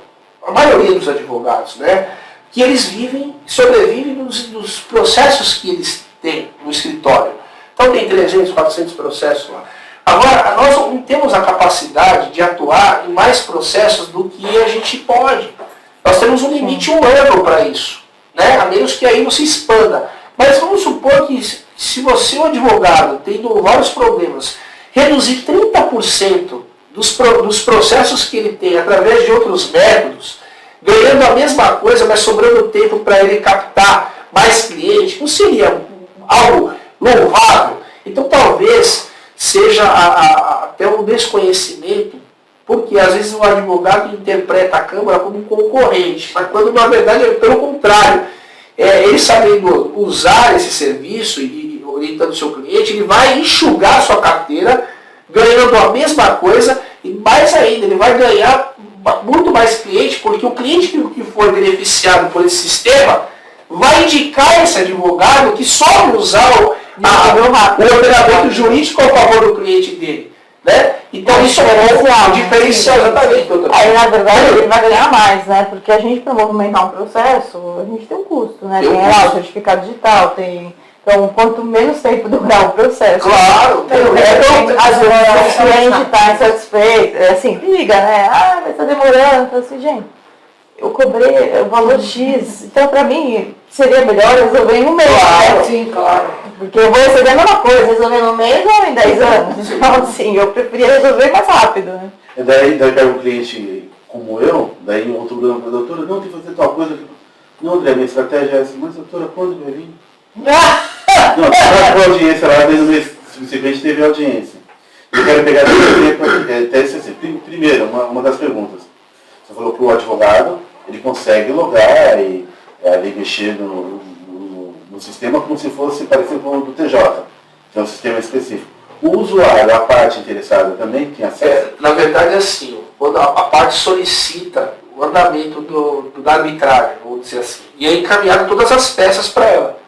A maioria dos advogados, né? Que eles sobrevivem nos processos que eles têm no escritório. Então, tem 300, 400 processos lá. Agora, nós não temos a capacidade de atuar em mais processos do que a gente pode. Nós temos um limite humano para isso, né? A menos que aí você expanda. Mas vamos supor que se você, um advogado, tendo vários problemas, reduzir 30% dos processos que ele tem através de outros métodos, ganhando a mesma coisa, mas sobrando tempo para ele captar mais clientes, não seria algo louvável? Então talvez seja até um desconhecimento, porque às vezes o advogado interpreta a Câmara como um concorrente, mas quando na verdade é pelo contrário. Ele sabendo usar esse serviço e orientando o seu cliente, ele vai enxugar a sua carteira, ganhando a mesma coisa, e mais ainda, ele vai ganhar muito mais cliente, porque o cliente que for beneficiado por esse sistema vai indicar esse advogado que soube usar o ordenamento jurídico a favor do cliente dele. Né? Então isso é um diferencial, exatamente. Aí na verdade ele vai ganhar mais, né? Porque a gente para movimentar um processo, a gente tem um custo, né? Tem lá o certificado digital, tem. Então, quanto menos tempo durar o processo. Claro, às vezes o cliente está insatisfeito, assim, liga, né? Ah, vai estar demorando, então assim, gente, eu cobrei o valor X, então para mim seria melhor resolver em um mês. Claro, né? sim, claro. Porque eu vou receber a mesma coisa, resolver no mês ou em 10 anos. Então, assim, eu preferia resolver mais rápido, né? Daí pega um cliente como eu, daí outro programa para a doutora, não, tem que fazer tal coisa. Não, André, minha estratégia é essa, mas doutora, quando vai vir? Não, a audiência lá, desde o mês subsequente teve audiência. Eu quero pegar até esse assim. Primeiro, uma das perguntas. Você falou que o advogado, ele consegue logar e ali mexer no sistema como se fosse parecido com o do TJ, que é um sistema específico. O usuário, a parte interessada também tem acesso? Na verdade é assim, quando a parte solicita o andamento da arbitragem, vamos dizer assim, e é encaminhado todas as peças para ela.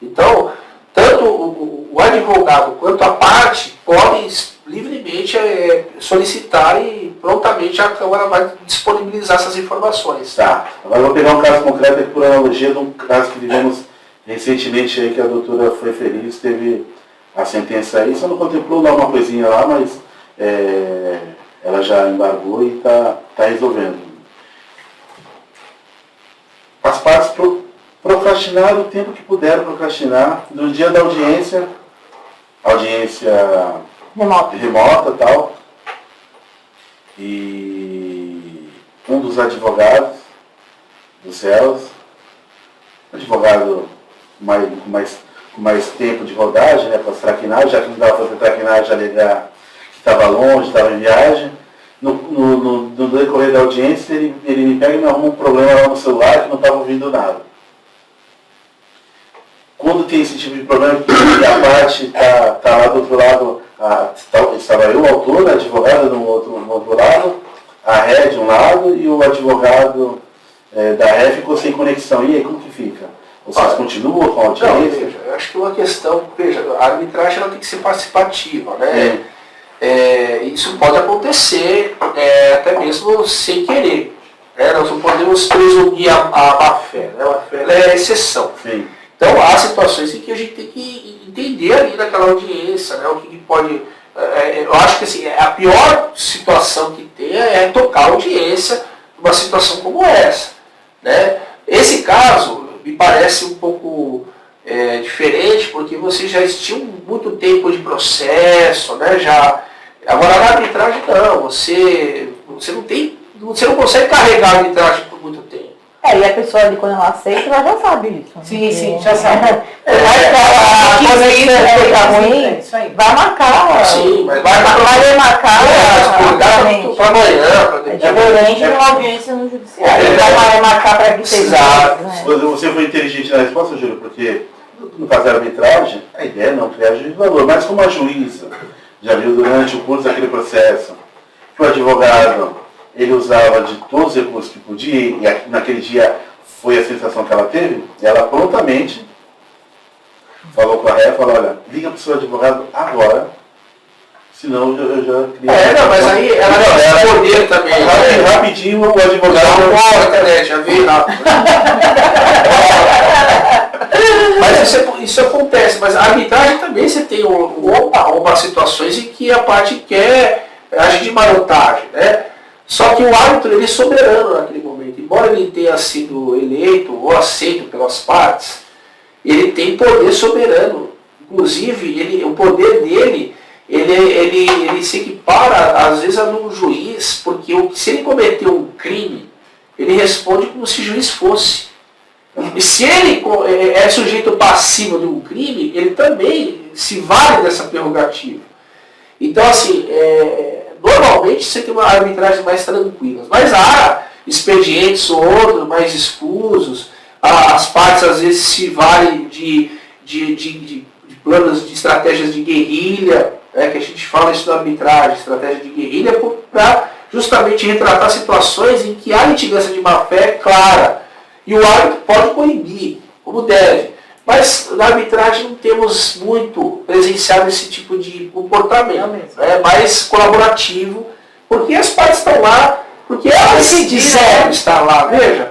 Então, tanto o advogado quanto a parte podem livremente solicitar e prontamente a Câmara vai disponibilizar essas informações. Tá. Agora eu vou pegar um caso concreto aqui por analogia de um caso que vivemos recentemente aí, que a doutora foi feliz, teve a sentença aí, só não contemplou lá uma coisinha lá, mas ela já embargou e está resolvendo. As partes procrastinaram o tempo que puderam procrastinar. No dia da audiência remota e tal, e um dos advogados dos réus, advogado com mais tempo de rodagem, né, para as traquinagens, já que não dava para fazer traquinagem, alegar que estava longe, estava em viagem. No decorrer da audiência, ele me pega e me arruma um problema lá no celular que não estava ouvindo nada. Quando tem esse tipo de problema, que a parte está lá do outro lado, estava eu, o autor, a advogada do outro lado, a ré de um lado e o advogado da ré ficou sem conexão. E aí, como que fica? Vocês continuam com a audiência? Não, veja, eu acho que uma questão, a arbitragem ela tem que ser participativa, né? Isso pode acontecer até mesmo sem querer. Nós não podemos presumir a má-fé, né? A fé é exceção. Sim. Então há situações em que a gente tem que entender ali naquela audiência, né, o que pode. Eu acho que assim, a pior situação que tem é tocar a audiência numa situação como essa. Né? Esse caso me parece um pouco diferente, porque vocês já tinham muito tempo de processo, né? Agora na arbitragem não, você não consegue carregar a arbitragem por muito tempo. E a pessoa ali, quando ela aceita, ela já sabe isso. Sim, já sabe. Vai marcar. Sim, mas vai marcar para amanhã. É diferente de uma audiência no judiciário. Vai marcar para que seja. Você foi inteligente na resposta, Júlio, porque no caso da arbitragem, a ideia é não criar juízo de valor. Mas como a juíza já viu durante o curso daquele processo que o advogado ele usava de todos os recursos que podia, e naquele dia foi a sensação que ela teve, ela prontamente falou com a ré, falou, olha, liga para o seu advogado agora, senão eu já queria... Não, mas aí ela tinha poder também. Rapidinho o advogado... Não, internet, já vi lá. Mas isso acontece, mas a arbitragem também você tem algumas situações em que a parte quer agir de marotagem, né? Só que o árbitro ele é soberano naquele momento. Embora ele tenha sido eleito ou aceito pelas partes, ele tem poder soberano. Inclusive, o poder dele, ele se equipara às vezes a um juiz, porque se ele cometeu um crime, ele responde como se juiz fosse. E se ele é sujeito passivo de um crime, ele também se vale dessa prerrogativa. Então, assim, normalmente você tem uma arbitragem mais tranquila, mas há expedientes ou outros mais escusos, as partes às vezes se valem de planos, de estratégias de guerrilha, que a gente fala isso da arbitragem, estratégia de guerrilha, para justamente retratar situações em que há litigância de má-fé clara. E o árbitro pode coibir, como deve. Mas na arbitragem não temos muito presenciado esse tipo de comportamento. É mais colaborativo, porque as partes estão lá, porque elas quiseram estar lá. Veja,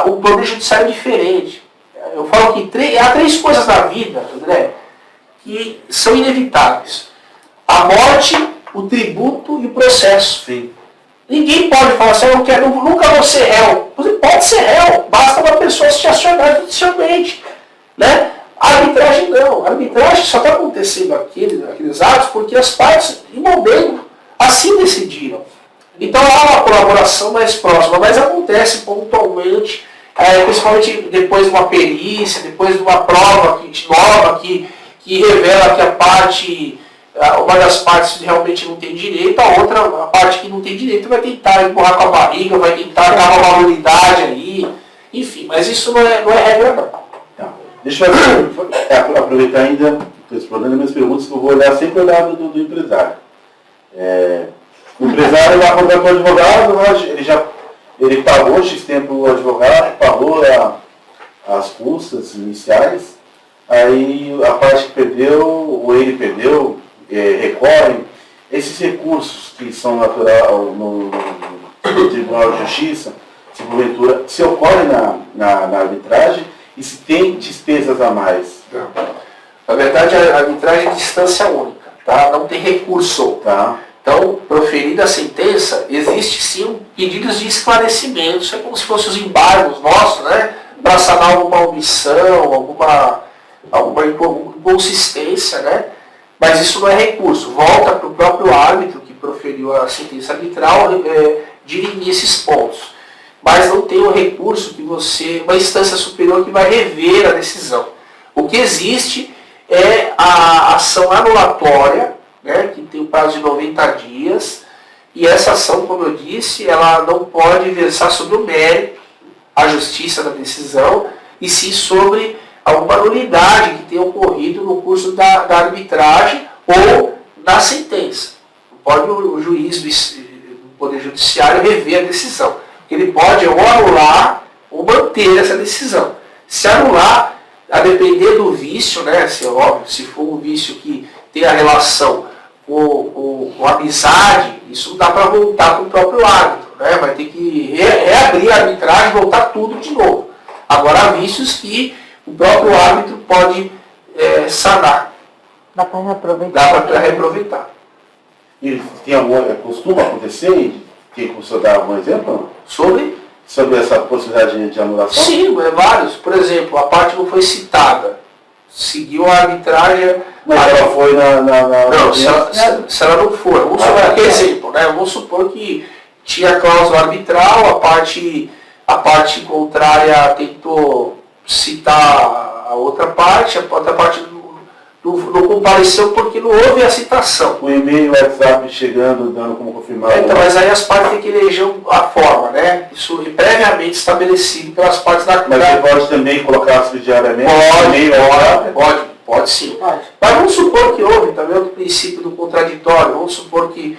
o poder judiciário é diferente. Eu falo que há 3 coisas na vida, André, que são inevitáveis. A morte, o tributo e o processo. Sim. Ninguém pode falar assim, eu nunca vou ser réu. Você pode ser réu, basta uma pessoa se acionar judicialmente. Né? A arbitragem não. A arbitragem só está acontecendo aqueles atos porque as partes, em momento, assim decidiram. Então há uma colaboração mais próxima, mas acontece pontualmente, principalmente depois de uma perícia, depois de uma prova nova que revela que uma das partes realmente não tem direito, a parte que não tem direito vai tentar empurrar com a barriga, vai tentar dar uma valoridade aí, enfim, mas isso não é regra não. Tá. Deixa eu aproveitar ainda, respondendo as minhas perguntas, que eu vou olhar sempre o lado do empresário. O empresário vai contratar o advogado, ele pagou X tempo o advogado, pagou as custas iniciais, aí a parte que perdeu, ou ele perdeu, recorrem. Esses recursos que são natural no Tribunal de Justiça, se ocorrem na arbitragem e se tem despesas a mais. Não. Na verdade, a arbitragem é de instância única, tá? Não tem recurso. Tá. Então, proferida a sentença, existe sim pedidos de esclarecimento. Isso é como se fossem os embargos nossos, né? Para sanar alguma omissão, alguma inconsistência, né? Mas isso não é recurso. Volta para o próprio árbitro que proferiu a sentença arbitral dirimir esses pontos. Mas não tem o recurso uma instância superior que vai rever a decisão. O que existe é a ação anulatória, né, que tem o prazo de 90 dias, e essa ação, como eu disse, ela não pode versar sobre o mérito, a justiça da decisão, e sim sobre alguma nulidade que tenha ocorrido no curso da arbitragem ou na sentença. Pode o juiz do Poder Judiciário rever a decisão. Ele pode ou anular ou manter essa decisão. Se anular, a depender do vício, né, se for um vício que tem a relação com amizade, isso não dá para voltar para o próprio árbitro, né? Vai ter que reabrir a arbitragem e voltar tudo de novo. Agora há vícios que o próprio árbitro pode sanar. Dá para reaproveitar. Dá para reaproveitar. E costuma acontecer, que o senhor dá algum exemplo? Sobre essa possibilidade de anulação? Sim, vários. Por exemplo, a parte não foi citada. Seguiu a arbitragem. Mas ela foi Não, se ela não for. Vamos supor, exemplo, né? Vamos supor que tinha cláusula arbitral, a parte contrária tentou citar a outra parte, a outra parte não compareceu porque não houve a citação. O e-mail, o WhatsApp chegando, dando como confirmado. Então, mas aí as partes têm que eleger a forma, né? Isso é previamente estabelecido pelas partes da... Mas você pode também colocar subsidiariamente? Pode sim. Mas vamos supor que houve também outro princípio do contraditório. Vamos supor que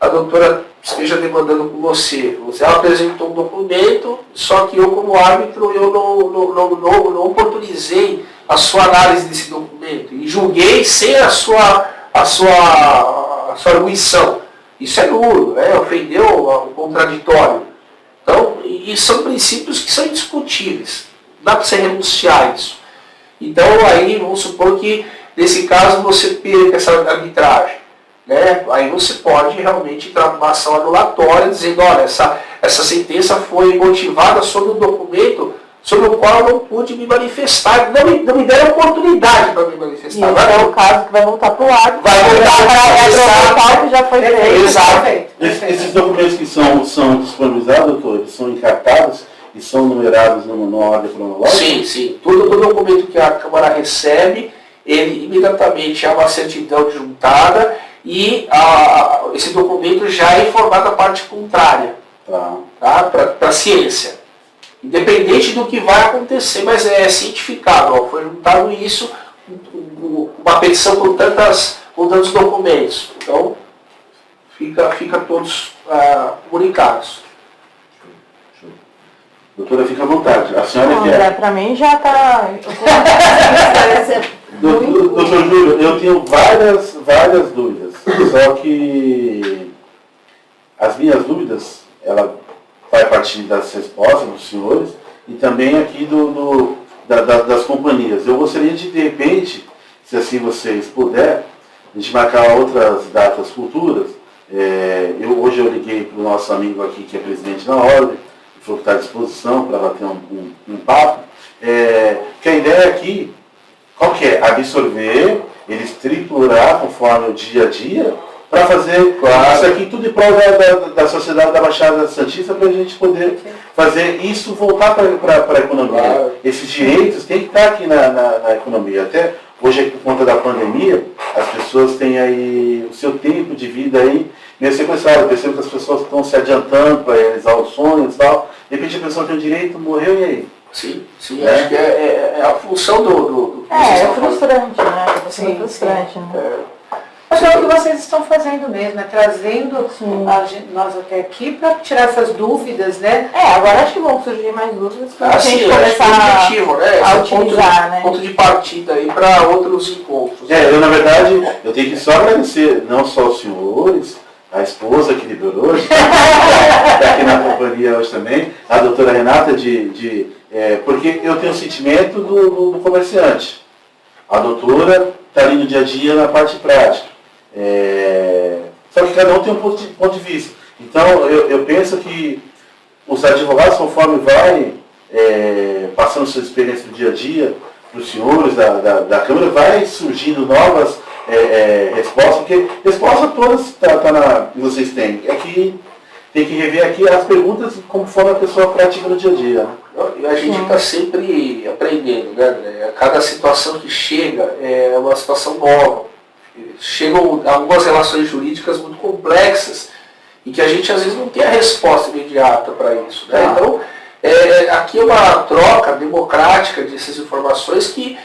a doutora esteja demandando com você. Ela apresentou um documento, só que eu, como árbitro, eu não oportunizei a sua análise desse documento e julguei sem a sua arguição. Isso é nulo, né? Ofendeu o contraditório. Então, e são princípios que são indiscutíveis. Não dá para você renunciar a isso. Então, aí, vamos supor que, nesse caso, você perca essa arbitragem. Né? Aí você pode realmente entrar numa ação anulatória, dizendo, olha, essa sentença foi motivada sobre um documento sobre o qual eu não pude me manifestar. Não me deram oportunidade para me manifestar. E é o caso que vai voltar para o árbitro. Vai voltar para o que já foi feito. Exato. Esses documentos que são disponibilizados, doutor, eles são encartados e são numerados numa ordem cronológica? Sim, sim. Todo documento que a Câmara recebe, ele imediatamente é uma certidão juntada e esse documento já é informado da parte contrária, tá? Para a ciência. Independente do que vai acontecer, mas é cientificado. Ó, foi juntado isso, uma petição com tantos documentos. Então, fica todos comunicados. Doutora, fica à vontade. A senhora André, para mim já está... Doutor Júlio, eu tenho várias dúvidas. Só que as minhas dúvidas, ela vai partir das respostas dos senhores e também aqui das companhias. Eu gostaria de repente, se assim vocês puderem, a gente marcar outras datas futuras. Hoje eu liguei para o nosso amigo aqui, que é presidente na ordem, falou que está à disposição para bater um papo. Que a ideia aqui, qual que é? Absorver, eles triturar conforme o dia a dia, para fazer isso aqui tudo em prol da sociedade da Baixada Santista, para a gente poder fazer isso voltar para a economia. Claro. Esses direitos têm que estar aqui na economia. Até hoje, por conta da pandemia, as pessoas têm aí o seu tempo de vida aí meio sequestrado. Eu percebo que as pessoas estão se adiantando para realizar os sonhos e tal. De repente a pessoa tem o direito, morreu e aí? Sim, acho que é a função do é frustrante, né? Sim, frustrante, né? Mas é o que vocês estão fazendo mesmo, trazendo nós até aqui para tirar essas dúvidas, né? Agora acho que vão surgir mais dúvidas para a gente sim, começar objetivo, né? a utilizar, né? Ponto de partida aí para outros encontros. Eu na verdade, eu tenho que só agradecer, não só os senhores, a esposa que liberou hoje, está aqui na companhia hoje também, a doutora Renata, porque eu tenho o sentimento do comerciante. A doutora está ali no dia a dia na parte prática. Só que cada um tem um ponto de vista. Então, eu penso que os advogados, conforme vai passando sua experiência do dia a dia, para os senhores da Câmara, vai surgindo novas respostas, porque resposta todas que vocês têm. É que tem que rever aqui as perguntas conforme a pessoa pratica no dia a dia. E a gente está sempre aprendendo, né? Cada situação que chega é uma situação nova. Chegam algumas relações jurídicas muito complexas e que a gente às vezes não tem a resposta imediata para isso. Né? Então, aqui é uma troca democrática dessas informações que,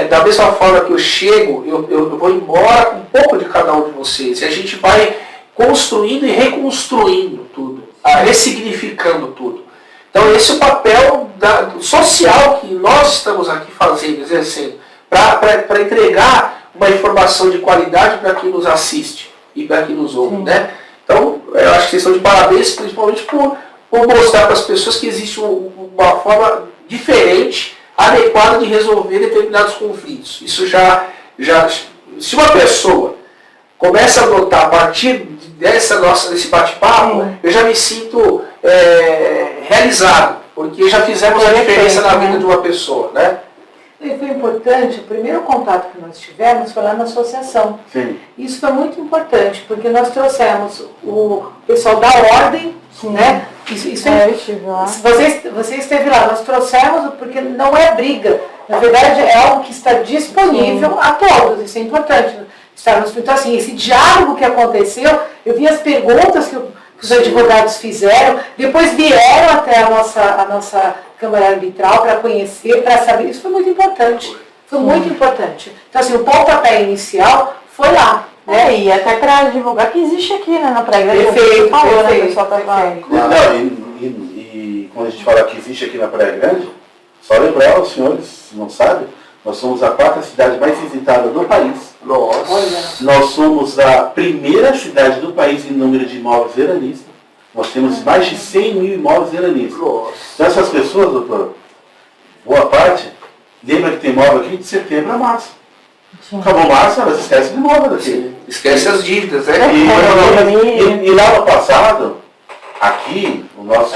da mesma forma que eu chego, eu vou embora com um pouco de cada um de vocês. E a gente vai construindo e reconstruindo tudo, ressignificando tudo. Então esse é o papel social que nós estamos aqui fazendo, exercendo, para entregar uma informação de qualidade para quem nos assiste e para quem nos ouve. Né? Então eu acho que vocês estão de parabéns, principalmente por mostrar para as pessoas que existe uma forma diferente, adequada de resolver determinados conflitos. Isso se uma pessoa começa a adotar a partir desse bate-papo, eu já me sinto realizado, porque já fizemos a diferença na vida de uma pessoa, né? E foi importante, o primeiro contato que nós tivemos foi lá na associação. Sim. Isso foi muito importante, porque nós trouxemos o pessoal da ordem, né? Eu estive lá. Você esteve lá, nós trouxemos, porque não é briga, na verdade é algo que está disponível a todos, isso é importante. Então, assim, esse diálogo que aconteceu, eu vi as perguntas que os advogados fizeram, depois vieram até a nossa Câmara Arbitral para conhecer, para saber. Isso foi muito importante. Foi muito importante. Então, assim, o pontapé inicial foi lá, E até para divulgar que existe aqui, né, na Praia Grande. Perfeito, falou, né, perfeito, o pessoal perfeito. Não, e quando a gente fala que existe aqui na Praia Grande, só lembrar, os senhores não sabem, nós somos a 4ª cidade mais visitada do país. Nossa. Nós somos a primeira cidade do país em número de imóveis veranistas. Nós temos mais de 100 mil imóveis veranistas. Nossa. Então essas pessoas, doutor, boa parte, lembra que tem imóvel aqui de setembro a março. Acabou março, elas esquecem de imóvel daqui. Sim. Esquece as dívidas, né? E lá no passado, aqui, o nosso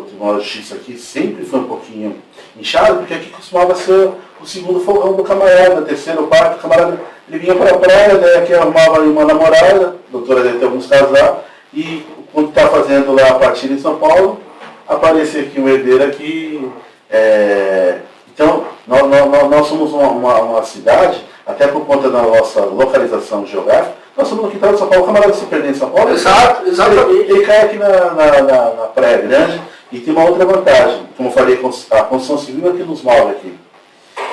Tribunal de Justiça aqui sempre foi um pouquinho inchado, porque aqui costumava ser o segundo fogão do camarada, terceiro, quarto, o camarada, ele vinha para a praia, daí aqui arrumava uma namorada, a doutora deve ter alguns casais, e quando está fazendo lá a partida em São Paulo, aparecer aqui um herdeiro aqui. Então, nós somos uma cidade, até por conta da nossa localização geográfica, nós somos no quintal de São Paulo. O camarada se perder em São Paulo, Exato, exatamente. Ele cai aqui na Praia Grande. E tem uma outra vantagem, como eu falei, a construção civil é que nos move aqui.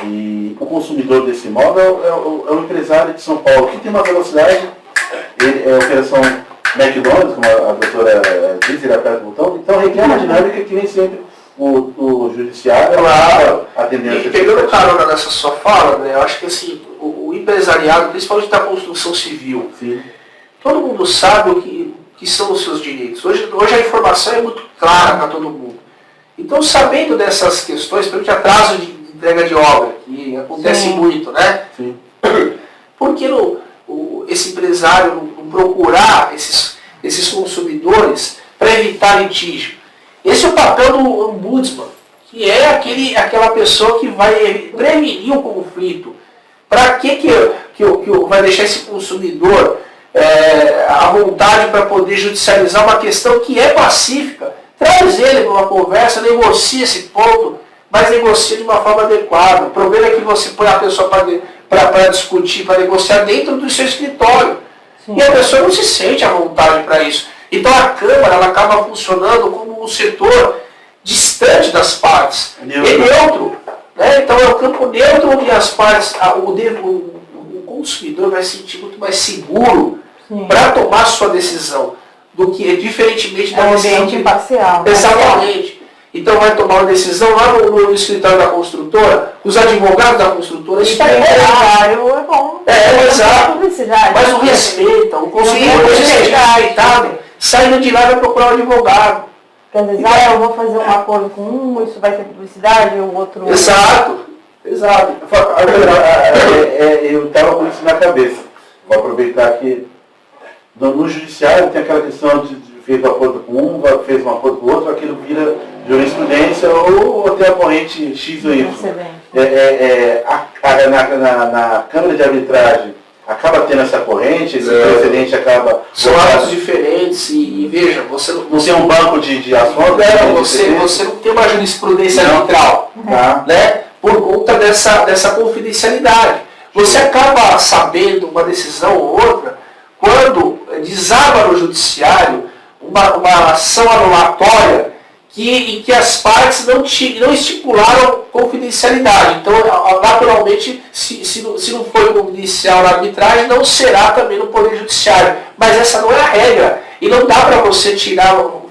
E o consumidor desse imóvel é o empresário de São Paulo, que tem uma velocidade, é a operação McDonald's, como a doutora diz, ele aperta o botão, então requer uma dinâmica que nem sempre o judiciário atendendo. E pegando carona nessa sua fala, né, eu acho que assim, o empresariado, principalmente da construção civil, sim, todo mundo sabe o que são os seus direitos. Hoje a informação é muito clara para todo mundo. Então, sabendo dessas questões, pelo que atraso de entrega de obra, que acontece muito, né? Sim. Por que esse empresário não procurar esses consumidores para evitar litígio? Esse é o papel do ombudsman, que é aquela pessoa que vai prevenir o conflito. Para que vai deixar esse consumidor à vontade para poder judicializar uma questão que é pacífica? Traz ele para uma conversa, negocia esse ponto, mas negocia de uma forma adequada. O problema é que você põe a pessoa para discutir, para negociar dentro do seu escritório. Sim. E a pessoa não se sente à vontade para isso. Então a Câmara ela acaba funcionando como um setor distante das partes. É neutro. Né? Então é um campo neutro onde as partes, o consumidor vai se sentir muito mais seguro para tomar sua decisão, do que diferentemente da decisão. Ambiente imparcial. Exatamente. Então vai tomar uma decisão lá no escritório da construtora, os advogados da construtora esperam. É bom. Exato. Mas não respeita, o consumidor se sente respeitado, saindo de lá vai procurar um advogado. Porque às vezes, eu vou fazer um acordo com um, isso vai ter publicidade, o outro... Exato. Eu estava com isso na cabeça. Vou aproveitar que no judiciário tem aquela questão de fez um acordo com um, fez um acordo com o outro, aquilo vira jurisprudência ou até a corrente X ou Y. Na Câmara de Arbitragem acaba tendo essa corrente, esse precedente acaba... São atos diferentes e veja, você não tem um banco de ações. Você não tem uma jurisprudência neutral, né? Por conta dessa confidencialidade. Você acaba sabendo uma decisão ou outra quando desaba no judiciário uma ação anulatória em que as partes não estipularam confidencialidade. Então, naturalmente, se não for confidencial na arbitragem, não será também no Poder Judiciário. Mas essa não é a regra. E não dá para você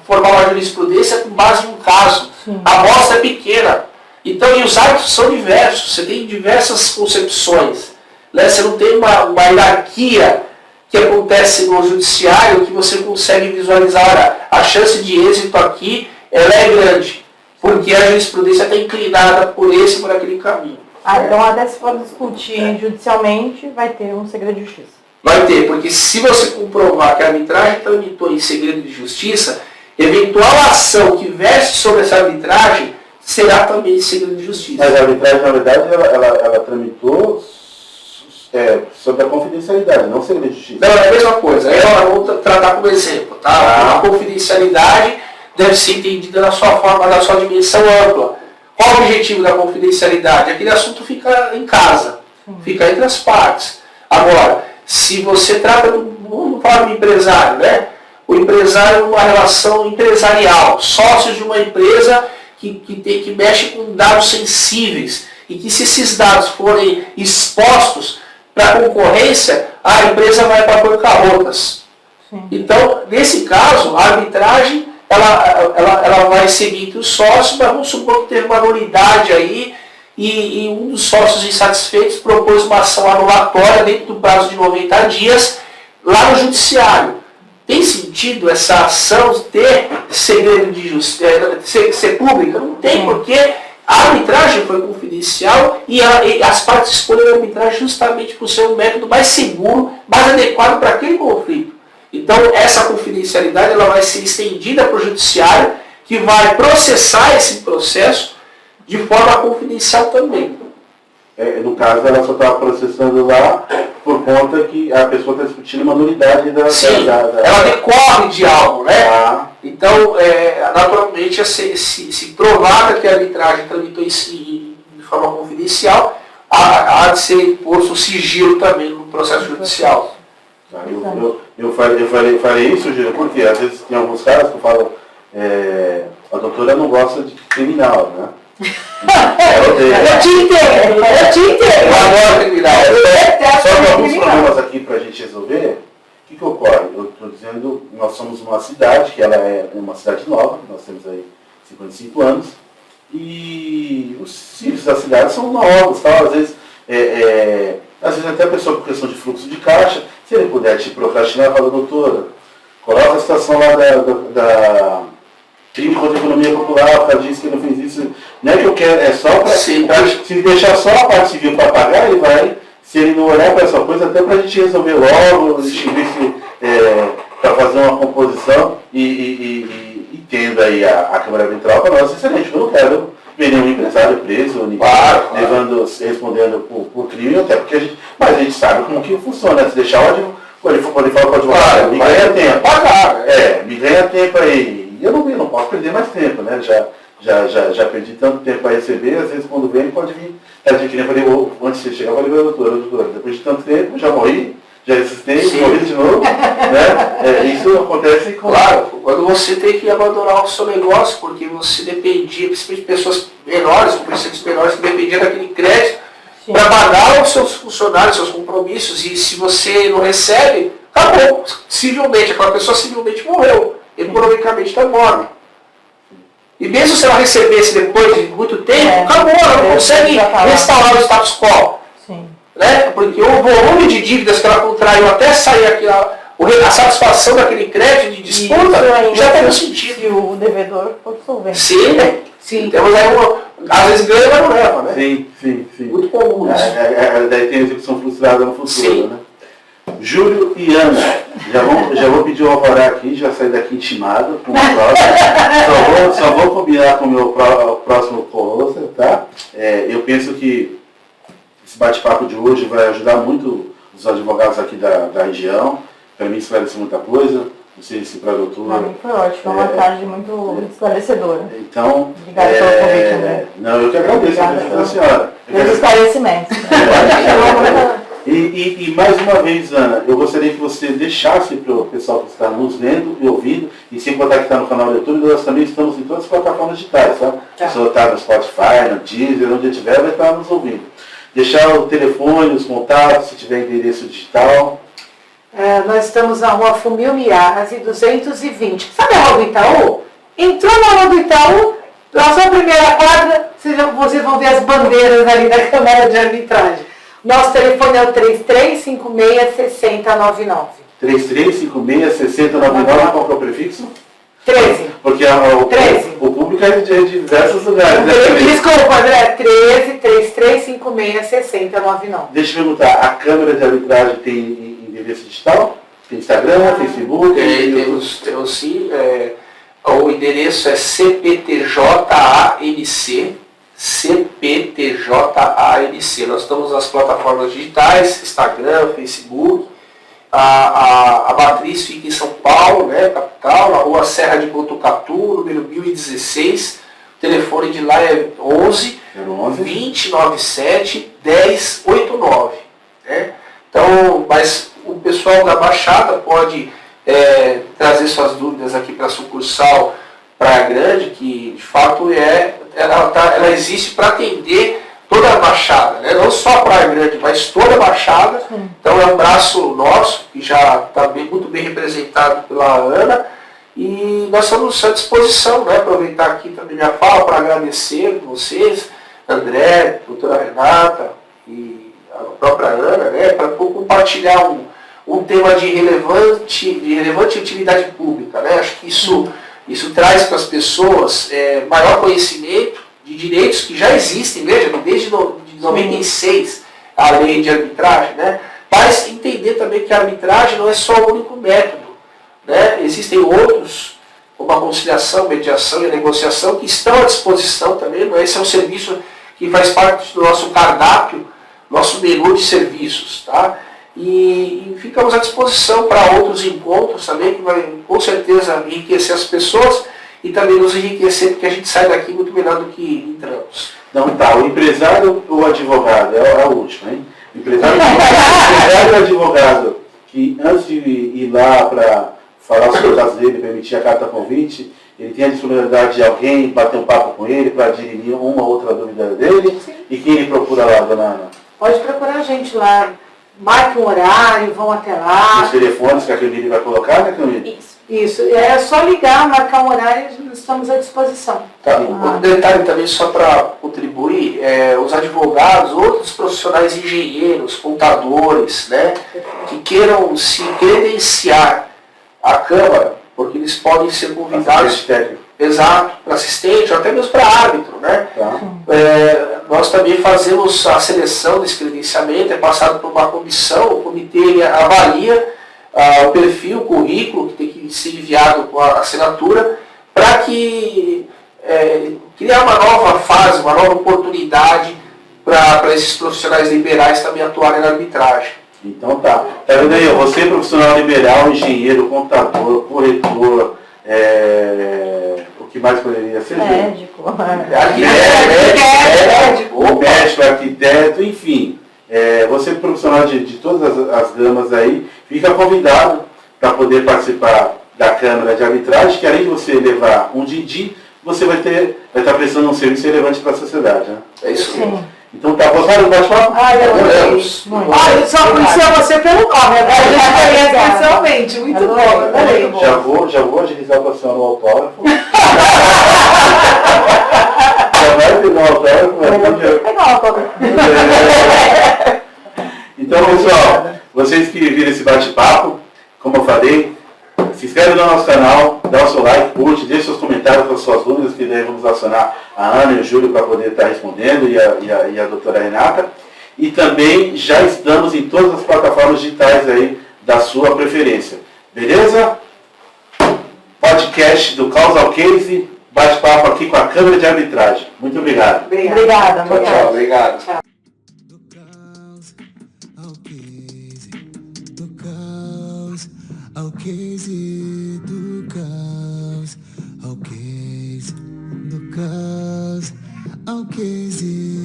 formar uma jurisprudência com base em um caso. Sim. A amostra é pequena. Então, e os árbitros são diversos. Você tem diversas concepções. Né? Você não tem uma hierarquia que acontece no judiciário que você consegue visualizar. Olha, a chance de êxito aqui ela é grande, porque a jurisprudência está inclinada por aquele caminho. Então até se for discutir judicialmente, vai ter um segredo de justiça. Vai ter, porque se você comprovar que a arbitragem tramitou em segredo de justiça, eventual ação que verse sobre essa arbitragem será também em segredo de justiça. Mas a arbitragem, na verdade, ela tramitou sobre a confidencialidade, não segredo de justiça. Não, é a mesma coisa. Eu vou tratar como exemplo. Tá? A confidencialidade deve ser entendida na sua forma, na sua dimensão ampla. Qual o objetivo da confidencialidade? Aquele assunto fica em casa, fica entre as partes. Agora, se você trata, vamos falar do empresário, né? O empresário é uma relação empresarial, sócios de uma empresa que mexe com dados sensíveis e que se esses dados forem expostos para concorrência, a empresa vai para bancarrotas. Então, nesse caso, a arbitragem ela vai seguir entre os sócios, mas vamos supor que teve uma nulidade aí e um dos sócios insatisfeitos propôs uma ação anulatória dentro do prazo de 90 dias lá no judiciário. Tem sentido essa ação ter segredo de justiça, ser pública? Não tem, porque a arbitragem foi confidencial e as partes escolheram a arbitragem justamente por ser um método mais seguro, mais adequado para aquele conflito. Então, essa confidencialidade ela vai ser estendida para o judiciário, que vai processar esse processo de forma confidencial também. No caso, ela só está processando lá por conta que a pessoa está discutindo uma nulidade da... Sim, ela decorre de algo, né? Então, naturalmente, se provada que a arbitragem tramitou de forma confidencial, há de ser imposto o sigilo também no processo judicial. Eu falei isso, Júlio, porque às vezes tem alguns casos que eu falo, a doutora não gosta de criminal, né? Eu te entendo. Agora, criminal. Só que alguns problemas aqui para a gente resolver, o que ocorre? Eu estou dizendo, nós somos uma cidade, que ela é uma cidade nova, nós temos aí 55 anos, e os sítios da cidade são novos, tal, às vezes até a pessoa com questão de fluxo de caixa, se ele puder te procrastinar, fala, doutora, coloca a situação lá da crime contra a economia popular, o cara disse que não fez isso, não é que eu quero, é só para se deixar só a parte civil para pagar, ele vai, se ele não olhar para essa coisa, até para a gente resolver logo, para fazer uma composição e tendo aí a Câmara Arbitral para nós, excelente, eu não quero ver nenhum empresário preso, ninguém respondendo por crime, até porque mas a gente sabe como que funciona, se deixar quando ele fala com o advogado, me ganha tempo. Me ganha tempo aí. E eu não posso perder mais tempo, né? Já perdi tanto tempo para receber, às vezes quando vem ele pode vir. Eu falei, antes de chegar, eu falei, doutora, depois de tanto tempo, já morri, já existei, morri de novo. Né? Isso acontece com... Claro, quando você tem que abandonar o seu negócio, porque você dependia, principalmente de pessoas menores, com precedentes menores, que dependiam daquele crédito, para pagar os seus funcionários, seus compromissos, e se você não recebe, acabou, civilmente, aquela pessoa civilmente morreu, economicamente está morta. E mesmo se ela recebesse depois de muito tempo, acabou, ela não consegue restaurar o status quo. Né? Porque o volume de dívidas que ela contraiu até sair a satisfação daquele crédito de disputa já tem um sentido. E o devedor for solvente. Sim. Temos aí às vezes ganha, mas não leva, né? Sim. Muito comum isso. Daí tem a execução frustrada no futuro, né? Júlio e Ana, já vou pedir o alvará aqui, já sair daqui intimado com o próximo. Só vou combinar com o meu próximo co-host, tá? Eu penso que esse bate-papo de hoje vai ajudar muito os advogados aqui da região. Para mim esclareceu muita coisa. Não sei se para a doutora... Para mim foi ótimo, foi uma tarde muito esclarecedora. Então... Obrigada pelo convite, André. Não, eu que agradeço a senhora. Pelos esclarecimentos. E mais uma vez, Ana, eu gostaria que você deixasse para o pessoal que está nos vendo e ouvindo, e sem contar que está no canal do YouTube, nós também estamos em todas as plataformas digitais, tá? A pessoa está no Spotify, no Deezer, onde estiver, vai estar nos ouvindo. Deixar o telefone, os contatos, se tiver endereço digital. Nós estamos na rua Fumil Miarras, 220. Sabe a rua do Itaú? Entrou na rua do Itaú, na sua primeira quadra, vocês vão ver as bandeiras ali da Câmara de Arbitragem. Nosso telefone é o 3356-6099. 3356-6099, qual que é o prefixo? 13. Porque 13. O público é de diversos lugares. Desculpa, André, 3356-6099. Deixa eu perguntar, a Câmara de Arbitragem tem endereço digital? Tem Instagram, Facebook? Temos sim. O endereço é CPTJANC. CPTJANC. Nós estamos nas plataformas digitais, Instagram, Facebook. A matriz fica em São Paulo, né, capital, na rua Serra de Botucatu, número 1016. O telefone de lá é 11 2097 1089. Né? Então, mas o pessoal da Baixada pode trazer suas dúvidas aqui para a sucursal Praia Grande, que de fato ela existe para atender toda a Baixada, né? Não só a Praia Grande, mas toda a Baixada. Então é um braço nosso, que já está muito bem representado pela Ana, e nós estamos à disposição, né? Aproveitar aqui também minha fala para agradecer vocês, André, doutora Renata e a própria Ana, né? Para compartilhar um tema de relevante utilidade pública, né? Acho que isso traz para as pessoas maior conhecimento de direitos que já existem, veja, desde 96 a lei de arbitragem, né? Mas entender também que a arbitragem não é só o único método, né? Existem outros, como a conciliação, mediação e a negociação, que estão à disposição também, né? Esse é um serviço que faz parte do nosso cardápio, nosso menu de serviços, tá? E ficamos à disposição para outros encontros também, que vai com certeza enriquecer as pessoas e também nos enriquecer, porque a gente sai daqui muito melhor do que entramos. Então tá, o empresário ou o advogado? É o último, hein? O empresário ou o advogado, que antes de ir lá para falar sobre o caso dele, permitir a carta convite, ele tem a disponibilidade de alguém bater um papo com ele para dirimir uma ou outra dúvida dele? Sim. E quem ele procura lá, dona Ana? Pode procurar a gente lá. Marque um horário, vão até lá. Os telefones que a Camille vai colocar, né, Camille? Isso. É só ligar, marcar um horário e estamos à disposição. Tá. Um detalhe também, só para contribuir, os advogados, outros profissionais engenheiros, contadores, né, que queiram se credenciar à Câmara, porque eles podem ser convidados. Exato, para assistente, ou até mesmo para árbitro, né? Tá. Nós também fazemos a seleção desse credenciamento, é passado por uma comissão, o comitê avalia o perfil, o currículo, que tem que ser enviado com a assinatura, para que criar uma nova fase, uma nova oportunidade para esses profissionais liberais também atuarem na arbitragem. Então tá. Tá vendo aí? Você, profissional liberal, engenheiro, contador, corretor, o que mais poderia ser? Médico. Médico, arquiteto, enfim. Você, profissional de todas as gamas aí, fica convidado para poder participar da Câmara de Arbitragem, que além de você levar um din-din, você vai estar prestando um serviço relevante para a sociedade, né? É isso mesmo. Então tá, gostaram do bate-papo? Adoramos. Olha, só conhecia você pelo nome, agora a gente conhece pessoalmente. Muito bom, adorei. Já vou agilizar para a senhora o autógrafo. Já vai pegar o autógrafo, mas Pegar o autógrafo. Então, pessoal, vocês que viram esse bate-papo, como eu falei, se inscreve no nosso canal, dá o seu like, curte, deixe seus comentários com as suas dúvidas, que daí vamos acionar a Ana e o Júlio para poder estar respondendo, e a doutora Renata. E também já estamos em todas as plataformas digitais aí da sua preferência. Beleza? Podcast do Causal Case, bate-papo aqui com a Câmara de Arbitragem. Muito obrigado. Obrigada. Tchau, obrigado. Tchau. Ao case do caos, ao case do caos, ao case